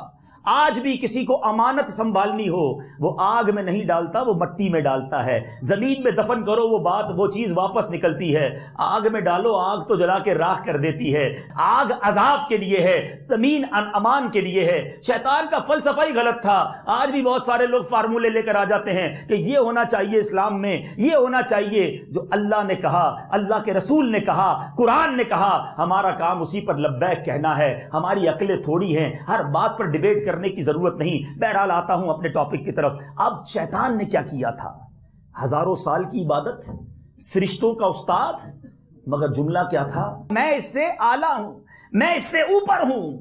آج بھی کسی کو امانت سنبھالنی ہو وہ آگ میں نہیں ڈالتا, وہ مٹی میں ڈالتا ہے. زمین میں دفن کرو وہ چیز واپس نکلتی ہے. آگ میں ڈالو, آگ تو جلا کے راکھ کر دیتی ہے. آگ عذاب کے لیے ہے, زمین امان کے لیے ہے. شیطان کا فلسفہ ہی غلط تھا. آج بھی بہت سارے لوگ فارمولے لے کر آ جاتے ہیں کہ یہ ہونا چاہیے اسلام میں, یہ ہونا چاہیے. جو اللہ نے کہا, اللہ کے رسول نے کہا, قرآن نے کہا, ہمارا کام اسی پر لبیک کہنا ہے. ہماری عقلیں تھوڑی ہیں, ہر بات پر ڈیبیٹ کرنے کی ضرورت نہیں. بہرحال آتا ہوں اپنے ٹاپک کی طرف. اب شیطان نے کیا کیا تھا؟ ہزاروں سال کی عبادت, فرشتوں کا استاد, مگر جملہ کیا تھا؟ میں اس سے اعلیٰ ہوں, میں اس سے اوپر ہوں.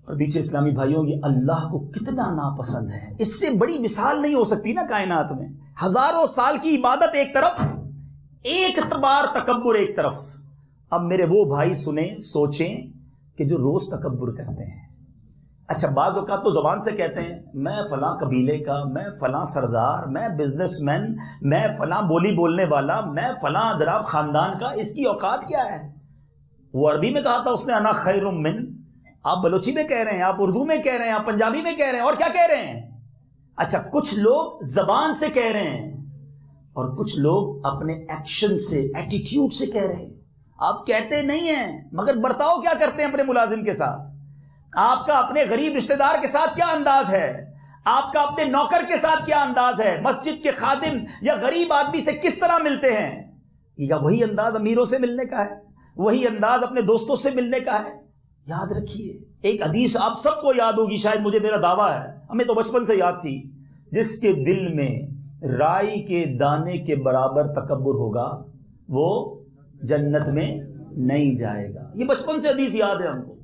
اور بیچ اسلامی بھائیوں, یہ اللہ کو کتنا ناپسند ہے. اس سے بڑی مثال نہیں ہو سکتی نا کائنات میں. ہزاروں سال کی عبادت ایک طرف, ایک بار تکبر ایک طرف. اب میرے وہ بھائی سنیں, سوچیں کہ جو روز تکبر کرتے ہیں. اچھا بعض اوقات تو زبان سے کہتے ہیں میں فلاں قبیلے کا, میں فلاں سردار, میں بزنس مین, میں فلاں بولی بولنے والا, میں فلاں جناب خاندان کا. اس کی اوقات کیا ہے؟ وہ عربی میں کہا تھا اس نے انا خیر من, آپ بلوچی میں کہہ رہے ہیں, آپ اردو میں کہہ رہے ہیں, آپ پنجابی میں کہہ رہے ہیں, اور کیا کہہ رہے ہیں؟ اچھا کچھ لوگ زبان سے کہہ رہے ہیں اور کچھ لوگ اپنے ایکشن سے, ایٹیٹیوڈ سے کہہ رہے ہیں. آپ کہتے نہیں ہیں مگر برتاؤ کیا کرتے ہیں اپنے ملازم کے ساتھ. آپ کا اپنے غریب رشتہ دار کے ساتھ کیا انداز ہے؟ آپ کا اپنے نوکر کے ساتھ کیا انداز ہے؟ مسجد کے خادم یا غریب آدمی سے کس طرح ملتے ہیں؟ یا وہی انداز امیروں سے ملنے کا ہے؟ وہی انداز اپنے دوستوں سے ملنے کا ہے؟ یاد رکھیے، ایک حدیث آپ سب کو یاد ہوگی، شاید مجھے میرا دعویٰ ہے، ہمیں تو بچپن سے یاد تھی، جس کے دل میں رائی کے دانے کے برابر تکبر ہوگا وہ جنت میں نہیں جائے گا۔ یہ بچپن سے حدیث یاد ہے ہم کو،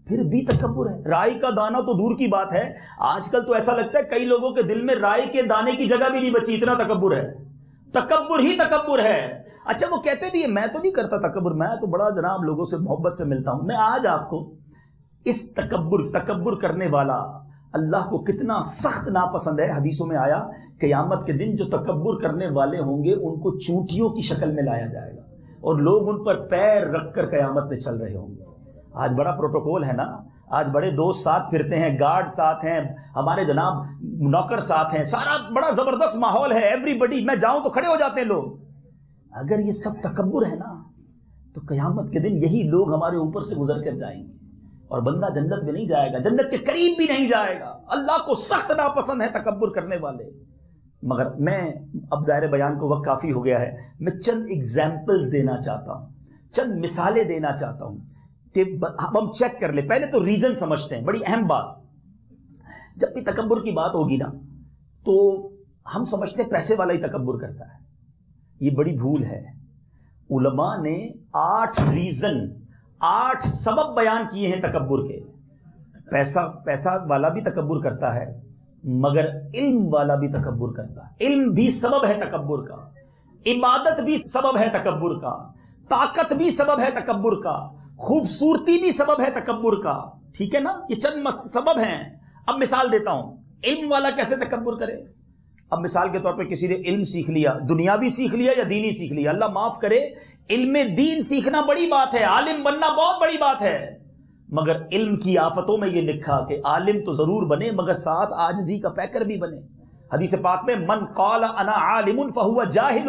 پھر بھی تکبر ہے۔ رائی کا دانہ تو دور کی بات ہے، آج کل تو ایسا لگتا ہے کئی لوگوں کے دل میں رائی کے دانے کی جگہ بھی نہیں بچی، اتنا تکبر ہے۔ تکبر ہی تکبر ہے۔ اچھا وہ کہتے بھی ہیں میں تو نہیں کرتا تکبر، میں تو بڑا جناب لوگوں سے محبت سے ملتا ہوں۔ میں آج آپ کو اس تکبر کرنے والا اللہ کو کتنا سخت ناپسند ہے، حدیثوں میں آیا قیامت کے دن جو تکبر کرنے والے ہوں گے ان کو چونٹیوں کی شکل میں لایا جائے گا اور لوگ ان پر پیر رکھ کر قیامت میں چل رہے ہوں گے۔ آج بڑا پروٹوکول ہے نا، آج بڑے دوست ساتھ پھرتے ہیں، گارڈ ساتھ ہیں، ہمارے جناب نوکر ساتھ ہیں، سارا بڑا زبردست ماحول ہے، ایوری بڈی، میں جاؤں تو کھڑے ہو جاتے ہیں لوگ۔ اگر یہ سب تکبر ہے نا تو قیامت کے دن یہی لوگ ہمارے اوپر سے گزر کر جائیں گے اور بندہ جنت میں نہیں جائے گا، جنت کے قریب بھی نہیں جائے گا۔ اللہ کو سخت ناپسند ہے تکبر کرنے والے۔ مگر میں اب ظاہر بیان کو وقت کافی ہو گیا ہے، میں چند ایگزامپلز دینا چاہتا ہوں، چند مثالیں دینا چاہتا ہوں کہ ہم چیک کر لیں۔ پہلے تو ریزن سمجھتے ہیں، بڑی اہم بات۔ جب بھی تکبر کی بات ہوگی نا تو ہم سمجھتے ہیں پیسے والا ہی تکبر کرتا ہے، یہ بڑی بھول ہے۔ علماء نے 8 سبب بیان کیے ہیں تکبر کے۔ پیسہ والا بھی تکبر کرتا ہے، مگر علم والا بھی تکبر کرتا ہے۔ علم بھی سبب ہے تکبر کا، عبادت بھی سبب ہے تکبر کا، طاقت بھی سبب ہے تکبر کا، خوبصورتی بھی سبب ہے تکبر کا۔ ٹھیک ہے نا، یہ چند سبب ہیں۔ اب مثال دیتا ہوں، علم والا کیسے تکبر کرے۔ اب مثال کے طور پہ کسی نے علم سیکھ لیا، دنیاوی سیکھ لیا یا دینی سیکھ لیا، اللہ معاف کرے، علم دین سیکھنا بڑی بات ہے، عالم بننا بہت بڑی بات ہے، مگر علم کی آفتوں میں یہ لکھا کہ عالم تو ضرور بنے مگر ساتھ عاجزی کا پیکر بھی بنے۔ حدیث پاک میں من قال انا عالم فہو جاہل،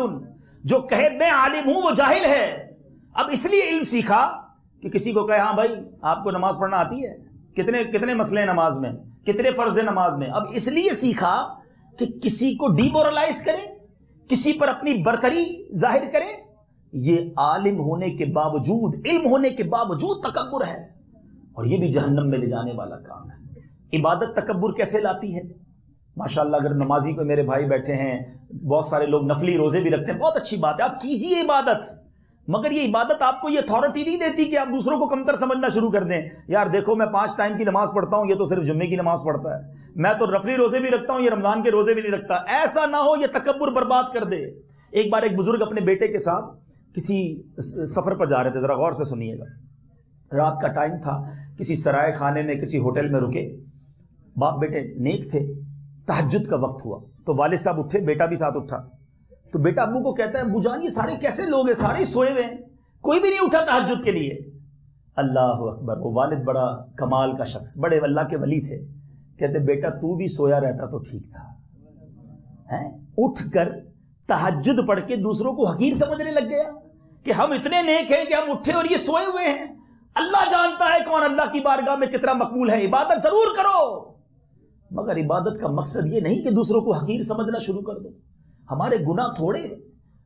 جو کہے میں عالم ہوں وہ جاہل ہے۔ اب اس لیے علم سیکھا کہ کسی کو کہے ہاں بھائی آپ کو نماز پڑھنا آتی ہے، کتنے مسئلے نماز میں، کتنے فرض ہیں نماز میں۔ اب اس لیے سیکھا کہ کسی کو ڈی مورلائز کرے، کسی پر اپنی برتری ظاہر کرے۔ یہ عالم ہونے کے باوجود، علم ہونے کے باوجود تکبر ہے، اور یہ بھی جہنم میں لے جانے والا کام ہے۔ عبادت تکبر کیسے لاتی ہے؟ ماشاءاللہ اگر نمازی کو میرے بھائی بیٹھے ہیں، بہت سارے لوگ نفلی روزے بھی رکھتے ہیں، بہت اچھی بات ہے، آپ کیجئے عبادت، مگر یہ عبادت آپ کو یہ اتھارٹی نہیں دیتی کہ آپ دوسروں کو کمتر سمجھنا شروع کر دیں۔ یار دیکھو میں 5 ٹائم کی نماز پڑھتا ہوں، یہ تو صرف جمعے کی نماز پڑھتا ہے، میں تو نفلی روزے بھی رکھتا ہوں، یہ رمضان کے روزے بھی نہیں رکھتا۔ ایسا نہ ہو، یہ تکبر برباد کر دے۔ ایک بار ایک بزرگ اپنے بیٹے کے ساتھ کسی سفر پر جا رہے تھے، ذرا غور سے سنیے گا۔ رات کا ٹائم تھا، کسی سرائے خانے میں کسی ہوٹل میں رکے، باپ بیٹے نیک تھے، تہجد کا وقت ہوا تو والد صاحب اٹھے، بیٹا بھی ساتھ اٹھا، تو بیٹا ابو کو کہتا ہے ابو جان یہ سارے کیسے لوگ ہیں، سارے سوئے ہوئے ہیں، کوئی بھی نہیں اٹھا تہجد کے لیے۔ اللہ اکبر، وہ والد بڑا کمال کا شخص، بڑے اللہ کے ولی تھے، کہتے بیٹا تو بھی سویا رہتا تو ٹھیک تھا، اٹھ کر تہجد پڑھ کے دوسروں کو حقیر سمجھنے لگ گیا کہ ہم اتنے نیک ہیں کہ ہم اٹھے اور یہ سوئے ہوئے ہیں۔ اللہ جانتا ہے کون اللہ کی بارگاہ میں کتنا مقبول ہے، عبادت ضرور کرو، مگر عبادت کا مقصد یہ نہیں کہ دوسروں کو حقیر سمجھنا شروع کر دو۔ ہمارے گناہ تھوڑے،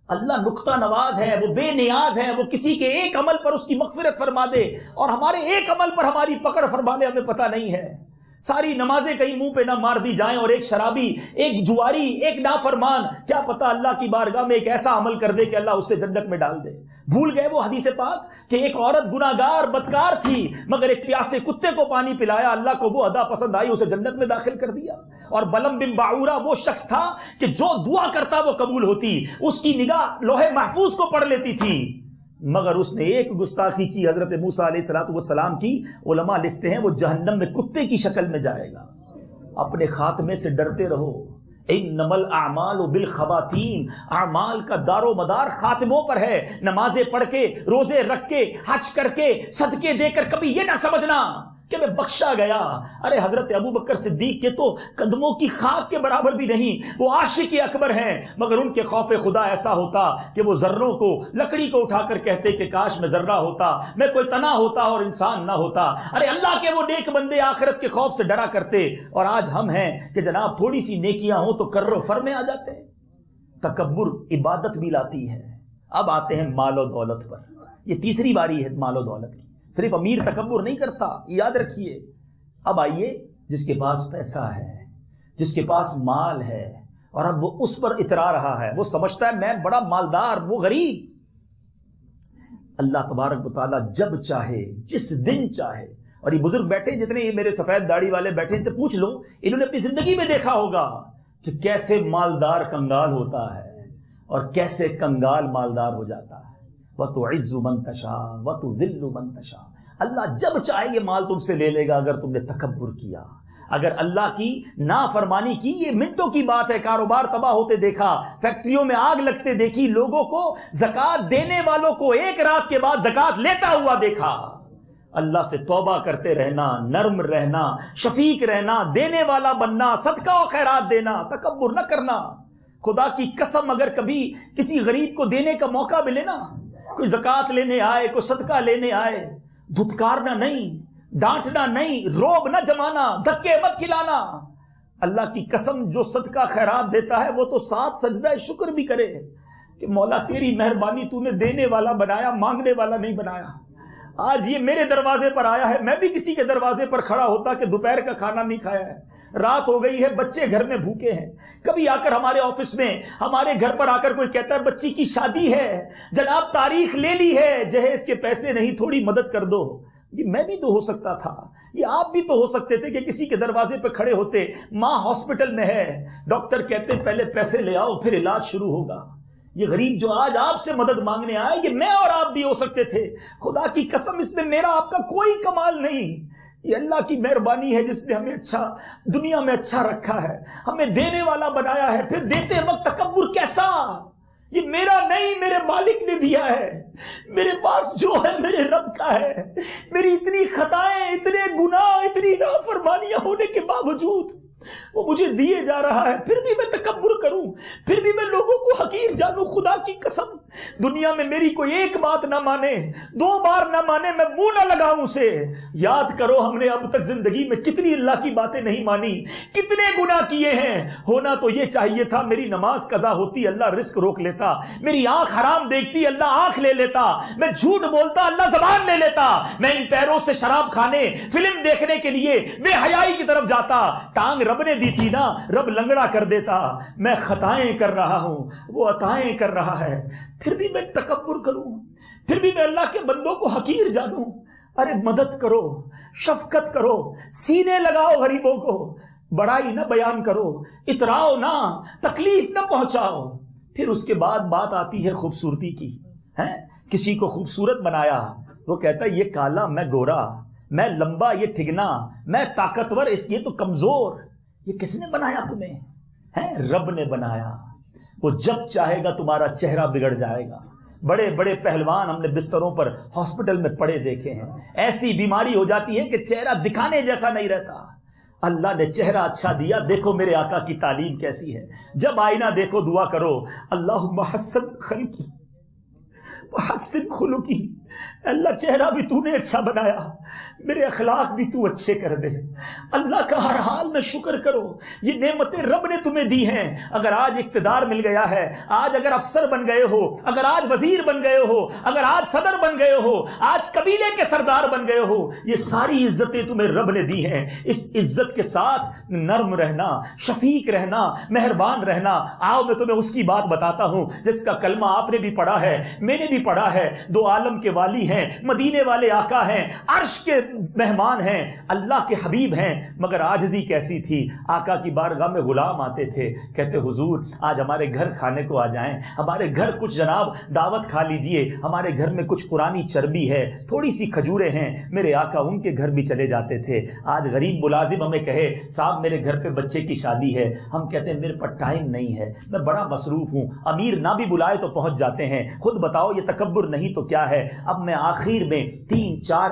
اللہ نقطہ نواز ہے، وہ بے نیاز ہے، وہ کسی کے ایک عمل پر اس کی مغفرت فرما دے، اور ہمارے ایک عمل پر ہماری پکڑ فرما دے، ہمیں پتہ نہیں ہے۔ ساری نمازیں کہیں منہ پہ نہ مار دی جائیں، اور ایک شرابی، ایک جواری، ایک نافرمان، کیا پتہ اللہ کی بارگاہ میں ایک ایسا عمل کر دے کہ اللہ اس سے جنت میں ڈال دے۔ بھول گئے وہ حدیث پاک کہ ایک عورت گناہگار بدکار تھی، مگر ایک پیاسے کتے کو پانی پلایا، اللہ کو وہ ادا پسند آئی، اسے جنت میں داخل کر دیا۔ اور بلم بن باعورہ وہ شخص تھا کہ جو دعا کرتا وہ قبول ہوتی، اس کی نگاہ لوح محفوظ کو پڑھ لیتی تھی، مگر اس نے ایک گستاخی کی حضرت موسیٰ علیہ السلام کی۔ علماء لکھتے ہیں وہ جہنم میں کتے کی شکل میں جائے گا۔ اپنے خاتمے سے ڈرتے رہو، انما الاعمال بالخواتیم، اعمال کا دار و مدار خاتموں پر ہے۔ نمازیں پڑھ کے، روزے رکھ کے، حج کر کے، صدقے دے کر کبھی یہ نہ سمجھنا کہ میں بخشا گیا. ارے حضرت ابو بکر صدیق کے تو قدموں کی خاک کے برابر بھی نہیں, وہ عاشق اکبر ہیں, مگر ان کے خوف خدا ایسا ہوتا کہ وہ ذروں کو, لکڑی کو اٹھا کر کہتے کہ کاش میں ذرہ ہوتا, میں کوئی تنا ہوتا اور انسان نہ ہوتا. ارے اللہ کے وہ نیک بندے آخرت کے خوف سے ڈرا کرتے, اور آج ہم ہیں کہ جناب تھوڑی سی نیکیاں ہوں تو کر و فر میں آ جاتے ہیں. تکبر عبادت بھی لاتی ہے. اب آتے ہیں مال و دولت پر. یہ تیسری باری ہے مال و دولت کی. صرف امیر تکبر نہیں کرتا, یاد رکھیے. اب آئیے جس کے پاس پیسہ ہے, جس کے پاس مال ہے, اور اب وہ اس پر اترا رہا ہے, وہ سمجھتا ہے میں بڑا مالدار, وہ غریب. اللہ تبارک و تعالیٰ جب چاہے, جس دن چاہے, اور یہ بزرگ بیٹھے جتنے یہ میرے سفید داڑھی والے بیٹھے, ان سے پوچھ لو, انہوں نے اپنی زندگی میں دیکھا ہوگا کہ کیسے مالدار کنگال ہوتا ہے اور کیسے کنگال مالدار ہو جاتا ہے. وَتُعِزُّ مَن تَشَاءُ وَتُذِلُّ مَن تَشَاءُ. اللہ جب چاہے یہ مال تم سے لے لے گا اگر تم نے تکبر کیا, اگر اللہ کی نافرمانی کی. یہ منٹوں کی بات ہے, کاروبار تباہ ہوتے دیکھا, فیکٹریوں میں آگ لگتے دیکھی, لوگوں کو زکوٰۃ دینے والوں کو ایک رات کے بعد زکوٰۃ لیتا ہوا دیکھا. اللہ سے توبہ کرتے رہنا, نرم رہنا, شفیق رہنا, دینے والا بننا, صدقہ و خیرات دینا, تکبر نہ کرنا. خدا کی قسم اگر کبھی کسی غریب کو دینے کا موقع ملے نا, کوئی زکوٰۃ لینے آئے, کوئی صدقہ لینے آئے, دھتکارنا نہیں, ڈانٹنا نہیں, روب نہ جمانا, دھکے مت کھلانا. اللہ کی قسم جو صدقہ خیرات دیتا ہے وہ تو ساتھ سجدہ شکر بھی کرے کہ مولا تیری مہربانی, تو نے دینے والا بنایا, مانگنے والا نہیں بنایا. آج یہ میرے دروازے پر آیا ہے, میں بھی کسی کے دروازے پر کھڑا ہوتا کہ دوپہر کا کھانا نہیں کھایا ہے, رات ہو گئی ہے, بچے گھر میں بھوکے ہیں. کبھی آ کر ہمارے آفس میں, ہمارے گھر پر آ کر کوئی کہتا ہے بچی کی شادی ہے, جناب تاریخ لے لی ہے, جہیز کے پیسے نہیں, تھوڑی مدد کر دو. یہ میں بھی تو ہو سکتا تھا, یہ آپ بھی تو ہو سکتے تھے کہ کسی کے دروازے پہ کھڑے ہوتے, ماں ہاسپٹل میں ہے, ڈاکٹر کہتے پہلے پیسے لے آؤ پھر علاج شروع ہوگا. یہ غریب جو آج آپ سے مدد مانگنے آئے, یہ میں اور آپ بھی ہو سکتے تھے. خدا کی قسم اس میں میرا آپ کا کوئی کمال نہیں, یہ اللہ کی مہربانی ہے جس نے ہمیں اچھا دنیا میں اچھا رکھا ہے, ہمیں دینے والا بنایا ہے. پھر دیتے وقت تکبر کیسا؟ یہ میرا نہیں, میرے مالک نے دیا ہے, میرے پاس جو ہے میرے رب کا ہے. میری اتنی خطائیں, اتنے گناہ, اتنی نافرمانیاں ہونے کے باوجود وہ مجھے دیے جا رہا ہے, پھر بھی میں تکبر کروں, پھر بھی میں لوگوں کو حقیر جانوں. خدا کی قسم دنیا میں میری کوئی ایک بات نہ مانے, 2 بار نہ مانے, میں منہ نہ لگاؤں اسے. یاد کرو ہم نے اب تک زندگی میں کتنی اللہ کی باتیں نہیں مانی, کتنے گناہ کیے ہیں. ہونا تو یہ چاہیے تھا میری نماز قضا ہوتی, اللہ رزق روک لیتا, میری آنکھ حرام دیکھتی, اللہ آنکھ لے لیتا, میں جھوٹ بولتا, اللہ زبان لے لیتا, میں ان پیروں سے شراب کھانے, فلم دیکھنے کے لیے بے حیائی کی طرف جاتا. ٹانگ رب نے دی تھی نا, رب لنگڑا کر دیتا. میں خطائیں کر رہا ہوں, وہ عطائیں کر رہا ہے, پھر بھی میں تکبر کروں, پھر بھی میں اللہ کے بندوں کو حقیر جانوں. ارے مدد کرو, شفقت کرو, سینے لگاؤ غریبوں کو, بڑائی نہ بیان کرو, اتراؤ نہ, تکلیف نہ پہنچاؤ. پھر اس کے بعد بات آتی ہے خوبصورتی کی. کسی کو خوبصورت بنایا, وہ کہتا ہے یہ کالا میں گورا, میں لمبا یہ ٹھگنا, میں طاقتور اس یہ تو کمزور. یہ کس نے بنایا تمہیں؟ رب نے بنایا. وہ جب چاہے گا تمہارا چہرہ بگڑ جائے گا. بڑے بڑے پہلوان ہم نے بستروں پر ہاسپٹل میں پڑے دیکھے ہیں, ایسی بیماری ہو جاتی ہے کہ چہرہ دکھانے جیسا نہیں رہتا. اللہ نے چہرہ اچھا دیا. دیکھو میرے آقا کی تعلیم کیسی ہے, جب آئینہ دیکھو دعا کرو, اللہم حسن خلقی وحسن خلقی. اللہ چہرہ بھی تو نے اچھا بنایا, میرے اخلاق بھی تو اچھے کر دے. اللہ کا ہر حال میں شکر کرو, یہ نعمتیں رب نے تمہیں دی ہیں. اگر آج اقتدار مل گیا ہے, آج اگر افسر بن گئے ہو, اگر آج وزیر بن گئے ہو, اگر آج صدر بن گئے ہو, آج قبیلے کے سردار بن گئے ہو, یہ ساری عزتیں تمہیں رب نے دی ہیں. اس عزت کے ساتھ نرم رہنا, شفیق رہنا, مہربان رہنا. آؤ میں تمہیں اس کی بات بتاتا ہوں جس کا کلمہ آپ نے بھی پڑھا ہے, میں نے بھی پڑھا ہے. 2 عالم کے والی ہیں, مدینے والے آقا ہیں, عرش کے مہمان ہیں, اللہ کے حبیب ہیں. مگر عاجزی کیسی تھی. آقا کی بارگاہ میں غلام آتے تھے, کہتے حضور آج ہمارے گھر کھانے کو آ جائیں, ہمارے گھر کچھ جناب دعوت کھا لیجئے, ہمارے گھر میں کچھ پرانی چربی ہے, تھوڑی سی کھجوریں ہیں. میرے آقا ان کے گھر بھی چلے جاتے تھے. آج غریب ملازم ہمیں کہے صاحب میرے گھر پہ بچے کی شادی ہے, ہم کہتے ہیں میرے پاس ٹائم نہیں ہے, میں بڑا مصروف ہوں. امیر نہ بھی بلائے تو پہنچ جاتے ہیں. خود بتاؤ یہ تکبر نہیں تو کیا ہے. اب میں آخر میں 3-4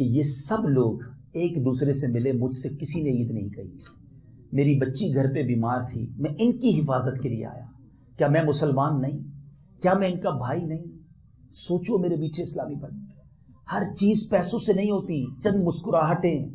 کہ یہ سب لوگ ایک دوسرے سے ملے, مجھ سے کسی نے عید نہیں کہی. میری بچی گھر پہ بیمار تھی, میں ان کی حفاظت کے لیے آیا. کیا میں مسلمان نہیں؟ کیا میں ان کا بھائی نہیں؟ سوچو میرے میٹھے اسلامی بھائی, ہر چیز پیسوں سے نہیں ہوتی. چند مسکراہٹیں,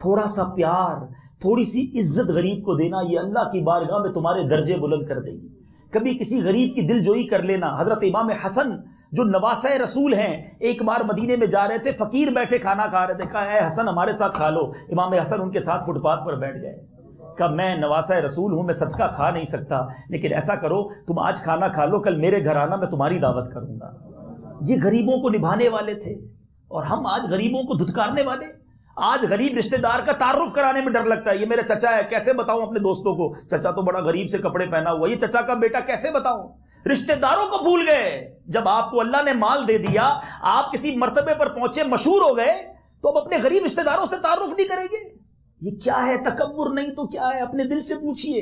تھوڑا سا پیار, تھوڑی سی عزت غریب کو دینا, یہ اللہ کی بارگاہ میں تمہارے درجے بلند کر دے گی. کبھی کسی غریب کی دل جوئی کر لینا. حضرت امام حسن جو نواسہ رسول ہیں, ایک بار مدینے میں جا رہے تھے, فقیر بیٹھے کھانا کھا رہے تھے, کہا اے حسن ہمارے ساتھ کھا لو. امام حسن ان کے ساتھ فٹ پاتھ پر بیٹھ گئے. کہا میں نواسہ رسول ہوں, میں صدقہ کھا نہیں سکتا, لیکن ایسا کرو تم آج کھانا کھا لو, کل میرے گھر آنا, میں تمہاری دعوت کروں گا. یہ غریبوں کو نبھانے والے تھے, اور ہم آج غریبوں کو دھتکارنے والے. آج غریب رشتہ دار کا تعارف کرانے میں ڈر لگتا ہے. یہ میرا چچا ہے, کیسے بتاؤں اپنے دوستوں کو, چچا تو بڑا غریب سے کپڑے پہنا ہوا, یہ چچا کا بیٹا, کیسے بتاؤں. رشتہ داروں کو بھول گئے. جب آپ کو اللہ نے مال دے دیا, آپ کسی مرتبے پر پہنچے, مشہور ہو گئے, تو اب اپنے غریب رشتہ داروں سے تعارف نہیں کریں گے. یہ کیا ہے؟ تکبر نہیں تو کیا ہے؟ اپنے دل سے پوچھئے.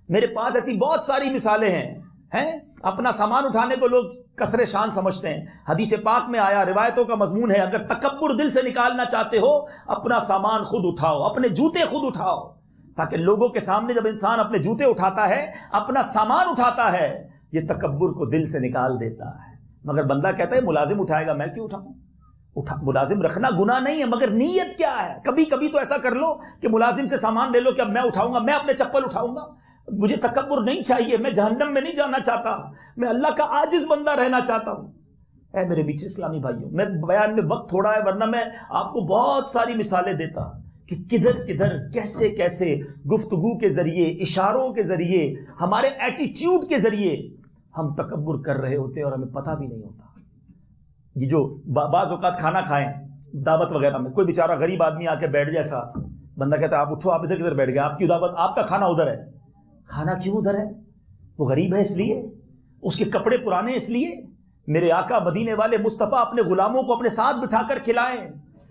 میرے پاس ایسی بہت ساری مثالیں ہیں. اپنا سامان اٹھانے کو لوگ کسر شان سمجھتے ہیں. حدیث پاک میں آیا, روایتوں کا مضمون ہے, اگر تکبر دل سے نکالنا چاہتے ہو, اپنا سامان خود اٹھاؤ, اپنے جوتے خود اٹھاؤ, تاکہ لوگوں کے سامنے جب انسان اپنے جوتے اٹھاتا ہے, اپنا سامان اٹھاتا ہے, یہ تکبر کو دل سے نکال دیتا ہے. مگر بندہ کہتا ہے ملازم اٹھائے گا, میں کیوں اٹھاؤں؟ ملازم رکھنا گناہ نہیں ہے, مگر نیت کیا ہے؟ کبھی کبھی تو ایسا کر لو کہ ملازم سے سامان لے لو کہ اب میں اٹھاؤں گا, میں اپنے چپل اٹھاؤں گا. مجھے تکبر نہیں چاہیے, میں جہنم میں نہیں جانا چاہتا, میں اللہ کا عاجز بندہ رہنا چاہتا ہوں. اے میرے میٹھے اسلامی بھائیوں, میں بیان میں وقت تھوڑا ہے, ورنہ میں آپ کو بہت ساری مثالیں دیتا کہ کدھر کدھر کیسے کیسے گفتگو کے ذریعے, اشاروں کے ذریعے, ہمارے ایٹیٹیوڈ کے ذریعے ہم تکبر کر رہے ہوتے ہیں اور ہمیں پتہ بھی نہیں ہوتا. یہ جو بعض اوقات کھانا کھائیں دعوت وغیرہ میں, کوئی بیچارہ غریب آدمی آ کے بیٹھ جائے ساتھ, بندہ کہتا ہے آپ اٹھو, آپ ادھر کدھر بیٹھ گئے, آپ کی دعوت, آپ کا کھانا ادھر ہے. کھانا کیوں ادھر ہے؟ وہ غریب ہے اس لیے, اس کے کپڑے پرانے اس لیے. میرے آقا مدینے والے مصطفیٰ اپنے غلاموں کو اپنے ساتھ بٹھا کر کھلائیں,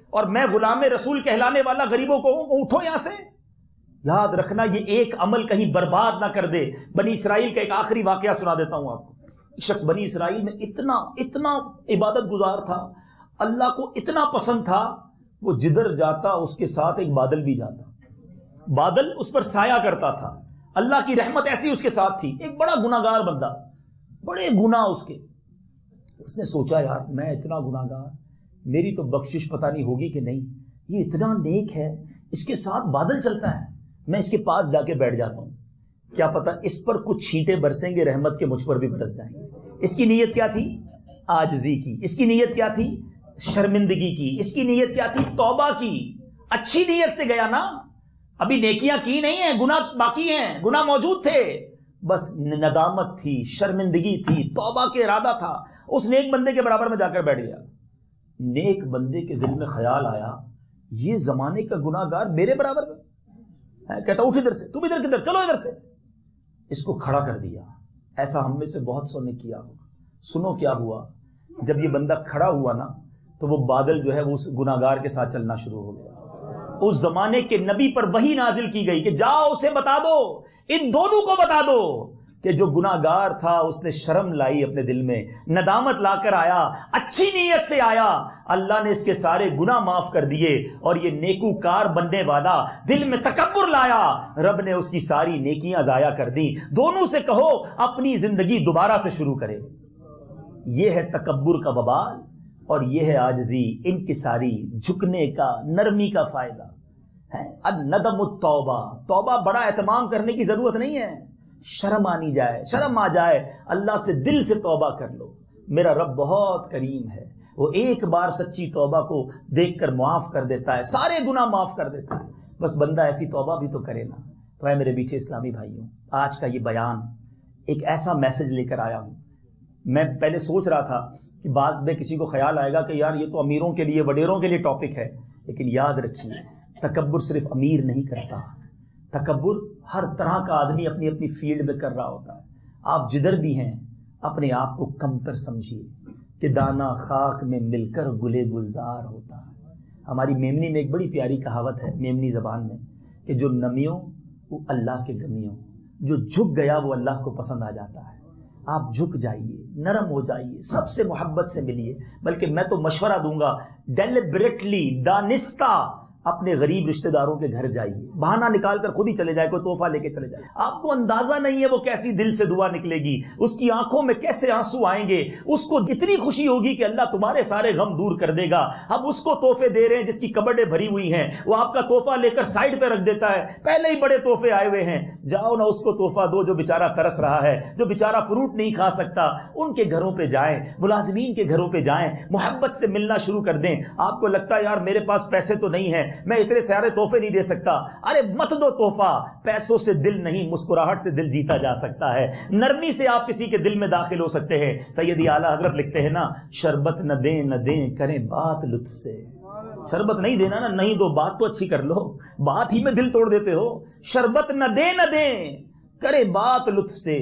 اور میں غلام رسول کہلانے والا غریبوں کو اٹھو یہاں سے. یاد رکھنا یہ ایک عمل کہیں برباد نہ کر دے. بنی اسرائیل کا ایک آخری واقعہ سنا دیتا ہوں آپ کو. شخص بنی اسرائیل میں اتنا عبادت گزار تھا, اللہ کو اتنا پسند تھا, وہ جدھر جاتا اس کے ساتھ ایک بادل بھی جاتا, بادل اس پر سایہ کرتا تھا. اللہ کی رحمت ایسی اس کے ساتھ تھی. ایک بڑا گناہگار بندہ, بڑے گناہ اس کے. اس نے سوچا یار میں اتنا گناہگار, میری تو بخشش پتہ نہیں ہوگی کہ نہیں, یہ اتنا نیک ہے, اس کے ساتھ بادل چلتا ہے, میں اس کے پاس جا کے بیٹھ جاتا ہوں, کیا پتہ اس پر کچھ چھینٹے برسیں گے رحمت کے, مجھ پر بھی برس جائیں گے. اس کی نیت کیا تھی؟ عاجزی کی. اس کی نیت کیا تھی؟ شرمندگی کی. اس کی نیت کیا تھی؟ توبہ کی. اچھی نیت سے گیا نا, ابھی نیکیاں کی نہیں ہیں, گناہ باقی ہیں, گناہ موجود تھے, بس ندامت تھی, شرمندگی تھی, توبہ کے ارادہ تھا. اس نیک بندے کے برابر میں جا کر بیٹھ گیا. نیک بندے کے دل میں خیال آیا یہ زمانے کا گناہگار میرے برابر میں, کہتا اٹھ ادھر سے, تم ادھر کدھر, چلو ادھر سے. اس کو کھڑا کر دیا. ایسا ہم میں سے بہت سو نے کیا ہوگا. سنو کیا ہوا, جب یہ بندہ کھڑا ہوا نا, تو وہ بادل جو ہے وہ اس گناہگار کے ساتھ چلنا شروع ہو گیا. اس زمانے کے نبی پر وحی نازل کی گئی کہ جاؤ اسے بتا دو, ان دونوں کو بتا دو کہ جو گناہگار تھا اس نے شرم لائی اپنے دل میں, ندامت لا کر آیا, اچھی نیت سے آیا, اللہ نے اس کے سارے گناہ معاف کر دیے, اور یہ نیکوکار بننے والا دل میں تکبر لایا, رب نے اس کی ساری نیکیاں ضائع کر دی. دونوں سے کہو اپنی زندگی دوبارہ سے شروع کرے. یہ ہے تکبر کا وبال, اور یہ ہے عاجزی, انکساری, جھکنے کا, نرمی کا فائدہ ہے. الندم التوبہ, توبہ بڑا اہتمام کرنے کی ضرورت نہیں ہے. شرم آنی جائے, شرم آ جائے, اللہ سے دل سے توبہ کر لو. میرا رب بہت کریم ہے, وہ ایک بار سچی توبہ کو دیکھ کر معاف کر دیتا ہے, سارے گناہ معاف کر دیتا ہے. بس بندہ ایسی توبہ بھی تو کرے نا. تو اے میرے میٹھے اسلامی بھائیوں, آج کا یہ بیان ایک ایسا میسج لے کر آیا ہوں. میں پہلے سوچ رہا تھا کہ بعد میں کسی کو خیال آئے گا کہ یار یہ تو امیروں کے لیے, وڈیروں کے لیے ٹاپک ہے, لیکن یاد رکھیے تکبر صرف امیر نہیں کرتا. تکبر ہر طرح کا آدمی اپنی اپنی فیلڈ میں کر رہا ہوتا ہے. آپ جدھر بھی ہیں اپنے آپ کو کمتر سمجھیے کہ دانا خاک میں مل کر گلے گلزار ہوتا ہے. ہماری میمنی میں ایک بڑی پیاری کہاوت ہے میمنی زبان میں کہ جو نمیوں وہ اللہ کے گمیوں, جو جھک گیا وہ اللہ کو پسند آ جاتا ہے. آپ جھک جائیے، نرم ہو جائیے، سب سے محبت سے ملیے. بلکہ میں تو مشورہ دوں گا ڈیلیبریٹلی، دانستہ اپنے غریب رشتہ داروں کے گھر جائیے، بہانہ نکال کر خود ہی چلے جائے، کوئی تحفہ لے کے چلے جائے. آپ کو اندازہ نہیں ہے وہ کیسی دل سے دعا نکلے گی، اس کی آنکھوں میں کیسے آنسو آئیں گے، اس کو اتنی خوشی ہوگی کہ اللہ تمہارے سارے غم دور کر دے گا. اب اس کو تحفے دے رہے ہیں جس کی کبڈیں بھری ہوئی ہیں، وہ آپ کا تحفہ لے کر سائڈ پہ رکھ دیتا ہے، پہلے ہی بڑے تحفے آئے ہوئے ہیں. جاؤ نا اس کو تحفہ دو جو بیچارہ ترس رہا ہے، جو بیچارہ فروٹ نہیں کھا سکتا. ان کے گھروں پہ جائیں، ملازمین کے گھروں پہ جائیں، محبت سے ملنا شروع کر دیں. آپ کو لگتا ہے یار میرے پاس پیسے تو نہیں ہیں، میں اتنے سارے تحفے نہیں دے سکتا، ارے مت دو تحفہ. پیسوں سے دل نہیں، مسکراہٹ سے دل جیتا جا سکتا ہے، نرمی سے آپ کسی کے دل میں داخل ہو سکتے ہیں. سیدی اعلیٰ حضرت لکھتے ہیں نا، شربت نہ دیں کریں بات لطف سے. شربت نہیں دینا نا، نہیں دو، بات تو اچھی کر لو، بات ہی میں دل توڑ دیتے ہو. شربت نہ دیں کرے بات لطف سے،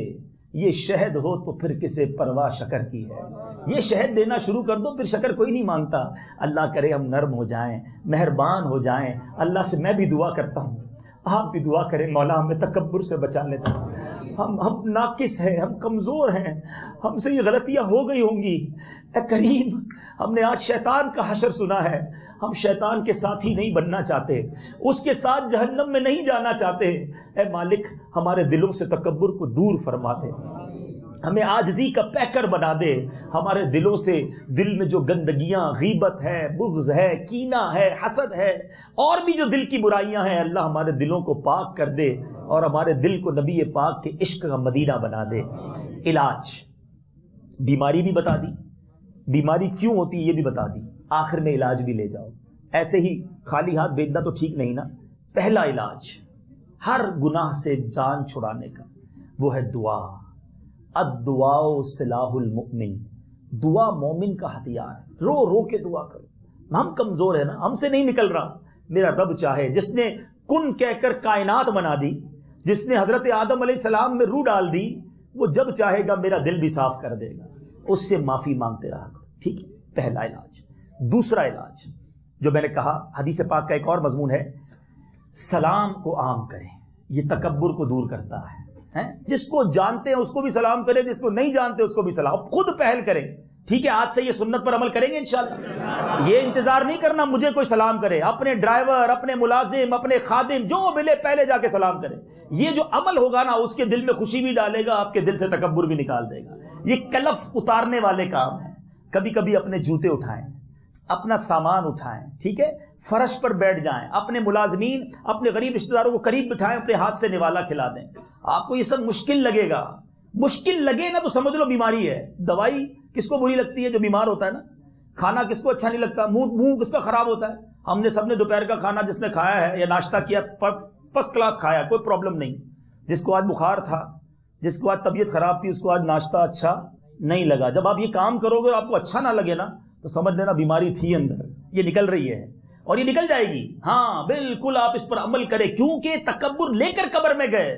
یہ شہد ہو تو پھر کسے پرواہ شکر کی ہے. یہ شہد دینا شروع کر دو، پھر شکر کوئی نہیں مانگتا. اللہ کرے ہم نرم ہو جائیں، مہربان ہو جائیں. اللہ سے میں بھی دعا کرتا ہوں، آپ بھی دعا کریں، مولا ہمیں تکبر سے بچا لیتا. ہم ناقص ہیں، ہم کمزور ہیں، ہم سے یہ غلطیاں ہو گئی ہوں گی. اے کریم، ہم نے آج شیطان کا حشر سنا ہے، ہم شیطان کے ساتھی نہیں بننا چاہتے، اس کے ساتھ جہنم میں نہیں جانا چاہتے. اے مالک، ہمارے دلوں سے تکبر کو دور فرما دے، ہمیں عاجزی کا پیکر بنا دے. ہمارے دلوں سے، دل میں جو گندگیاں، غیبت ہے، بغض ہے، کینہ ہے، حسد ہے، اور بھی جو دل کی برائیاں ہیں، اللہ ہمارے دلوں کو پاک کر دے اور ہمارے دل کو نبی پاک کے عشق کا مدینہ بنا دے. علاج، بیماری بھی بتا دی، بیماری کیوں ہوتی ہے یہ بھی بتا دی، آخر میں علاج بھی لے جاؤ. ایسے ہی خالی ہاتھ بھیجنا تو ٹھیک نہیں نا. پہلا علاج ہر گناہ سے جان چھڑانے کا وہ ہے دعا. الدعاء سلاح المؤمن، دعا مومن کا ہتھیار ہے. رو رو کے دعا کرو. ہم کمزور ہیں نا، ہم سے نہیں نکل رہا. میرا رب چاہے، جس نے کن کہہ کر کائنات بنا دی، جس نے حضرت آدم علیہ السلام میں روح ڈال دی، وہ جب چاہے گا میرا دل بھی صاف کر دے گا. اس سے معافی مانگتے رہا کرو. ٹھیک ہے، پہلا علاج. دوسرا علاج جو میں نے کہا، حدیث پاک کا ایک اور مضمون ہے، سلام کو عام کریں. یہ تکبر کو دور کرتا ہے. جس کو جانتے ہیں اس کو بھی سلام کریں، جس کو نہیں جانتے اس کو بھی سلام. خود پہل کریں. ٹھیک ہے، آج سے یہ سنت پر عمل کریں گے انشاءاللہ. یہ انتظار نہیں کرنا مجھے کوئی سلام کرے. اپنے ڈرائیور، اپنے ملازم، اپنے خادم جو ملے پہلے جا کے سلام کریں. یہ جو عمل ہوگا نا، اس کے دل میں خوشی بھی ڈالے گا، آپ کے دل سے تکبر بھی نکال دے گا. یہ کلف اتارنے والے کام ہیں. کبھی کبھی اپنے جوتے اٹھائیں، اپنا سامان اٹھائیں، ٹھیک ہے، فرش پر بیٹھ جائیں، اپنے ملازمین، اپنے غریب رشتہ داروں کو قریب بٹھائیں، اپنے ہاتھ سے نوالا کھلا دیں. آپ کو یہ سب مشکل لگے گا، مشکل لگے نا تو سمجھ لو بیماری ہے. دوائی کس کو بری لگتی ہے؟ جو بیمار ہوتا ہے نا. کھانا کس کو اچھا نہیں لگتا؟ منہ کس کا خراب ہوتا ہے؟ ہم نے سب نے دوپہر کا کھانا جس نے کھایا ہے یا ناشتہ کیا، فرسٹ کلاس کھایا، کوئی پرابلم نہیں. جس کو آج بخار تھا، جس کو آج طبیعت خراب تھی، اس کو آج ناشتہ اچھا نہیں لگا. جب آپ یہ کام کرو گے اور آپ کو اچھا نہ لگے نا تو سمجھ لینا بیماری تھی اندر، یہ نکل رہی ہے اور یہ نکل جائے گی. ہاں بالکل، آپ اس پر عمل کریں، کیونکہ تکبر لے کر قبر میں گئے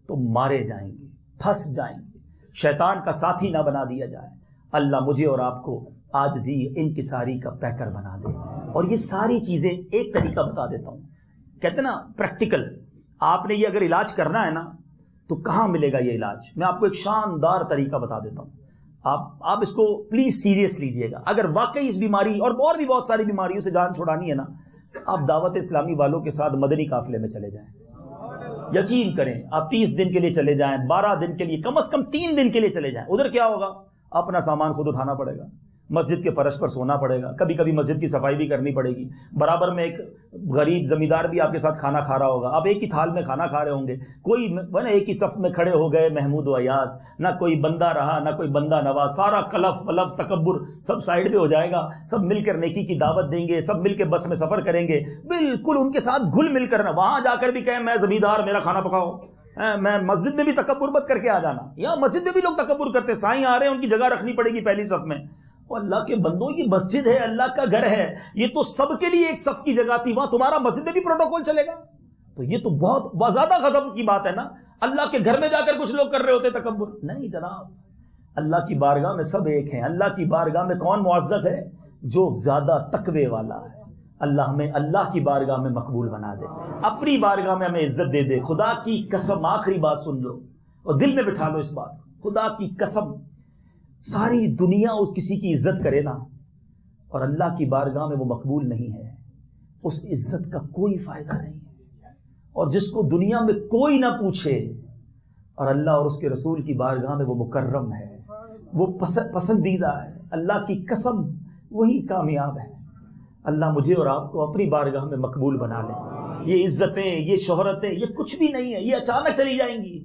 تو مارے جائیں گے، پھنس جائیں گے. شیطان کا ساتھی نہ بنا دیا جائے. اللہ مجھے اور آپ کو عاجزی، انکساری کا پیکر بنا دے. اور یہ ساری چیزیں ایک طریقہ بتا دیتا ہوں، کہتے نا پریکٹیکل. آپ نے یہ اگر علاج کرنا ہے نا تو کہاں ملے گا یہ علاج؟ میں آپ کو ایک شاندار طریقہ بتا دیتا ہوں. آپ اس کو پلیز سیریس لیجئے گا. اگر واقعی اس بیماری اور بھی بہت ساری بیماریوں سے جان چھڑانی ہے نا، آپ دعوت اسلامی والوں کے ساتھ مدنی قافلے میں چلے جائیں. یقین کریں، آپ 30 دن کے لیے چلے جائیں، 12 دن کے لیے، کم از کم 3 دن کے لیے چلے جائیں. ادھر کیا ہوگا؟ اپنا سامان خود اٹھانا پڑے گا، مسجد کے فرش پر سونا پڑے گا، کبھی کبھی مسجد کی صفائی بھی کرنی پڑے گی. برابر میں ایک غریب زمیندار بھی آپ کے ساتھ کھانا کھا رہا ہوگا. آپ ایک ہی تھال میں کھانا کھا رہے ہوں گے. کوئی ایک ہی صف میں کھڑے ہو گئے محمود و ایاز، نہ کوئی بندہ رہا نہ کوئی بندہ نواز. سارا کلف ولف تکبر سب سائڈ پہ ہو جائے گا. سب مل کر نیکی کی دعوت دیں گے، سب مل کے بس میں سفر کریں گے، بالکل ان کے ساتھ گھل مل کر. وہاں جا کر بھی کہیں میں زمیندار، میرا کھانا پکاؤ. میں مسجد میں بھی تکبر مت کر کے آ جانا. یا مسجد میں بھی لوگ تکبر کرتے، سائیں آ رہے ہیں، ان کی جگہ رکھنی پڑے گی پہلی صف میں. اللہ کے بندوں، یہ مسجد ہے، اللہ کا گھر ہے، یہ تو سب کے لیے ایک صف کی جگہ تھی. وہاں تمہارا مسجد میں بھی پروٹوکول چلے گا؟ تو یہ تو بہت زیادہ غضب کی بات ہے نا. اللہ کے گھر میں جا کر کچھ لوگ کر رہے ہوتے تکبر. نہیں جناب، اللہ کی بارگاہ میں سب ایک ہیں. اللہ کی بارگاہ میں کون معزز ہے؟ جو زیادہ تقوی والا ہے. اللہ ہمیں اللہ کی بارگاہ میں مقبول بنا دے، اپنی بارگاہ میں ہمیں عزت دے دے. خدا کی قسم، آخری بات سن لو اور دل میں بٹھا لو اس بات کو. خدا کی قسم ساری دنیا اس کسی کی عزت کرے نا اور اللہ کی بارگاہ میں وہ مقبول نہیں ہے، اس عزت کا کوئی فائدہ نہیں ہے۔ اور جس کو دنیا میں کوئی نہ پوچھے اور اللہ اور اس کے رسول کی بارگاہ میں وہ مکرم ہے، وہ پسندیدہ ہے، اللہ کی قسم وہی کامیاب ہے۔ اللہ مجھے اور آپ کو اپنی بارگاہ میں مقبول بنا لے۔ یہ عزتیں، یہ شہرتیں، یہ کچھ بھی نہیں ہے، یہ اچانک چلی جائیں گی۔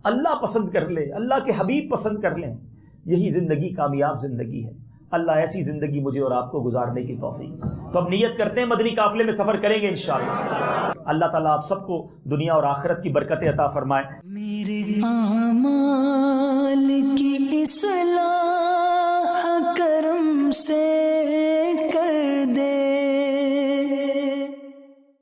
اللہ پسند کر لے، اللہ کے حبیب پسند کر لیں، یہی زندگی کامیاب زندگی ہے۔ اللہ ایسی زندگی مجھے اور آپ کو گزارنے کی توفیق۔ تو اب نیت کرتے ہیں مدنی قافلے میں سفر کریں گے انشاءاللہ۔ اللہ تعالیٰ آپ سب کو دنیا اور آخرت کی برکتیں عطا فرمائے۔ میرے اعمال کی اصلاح کرم سے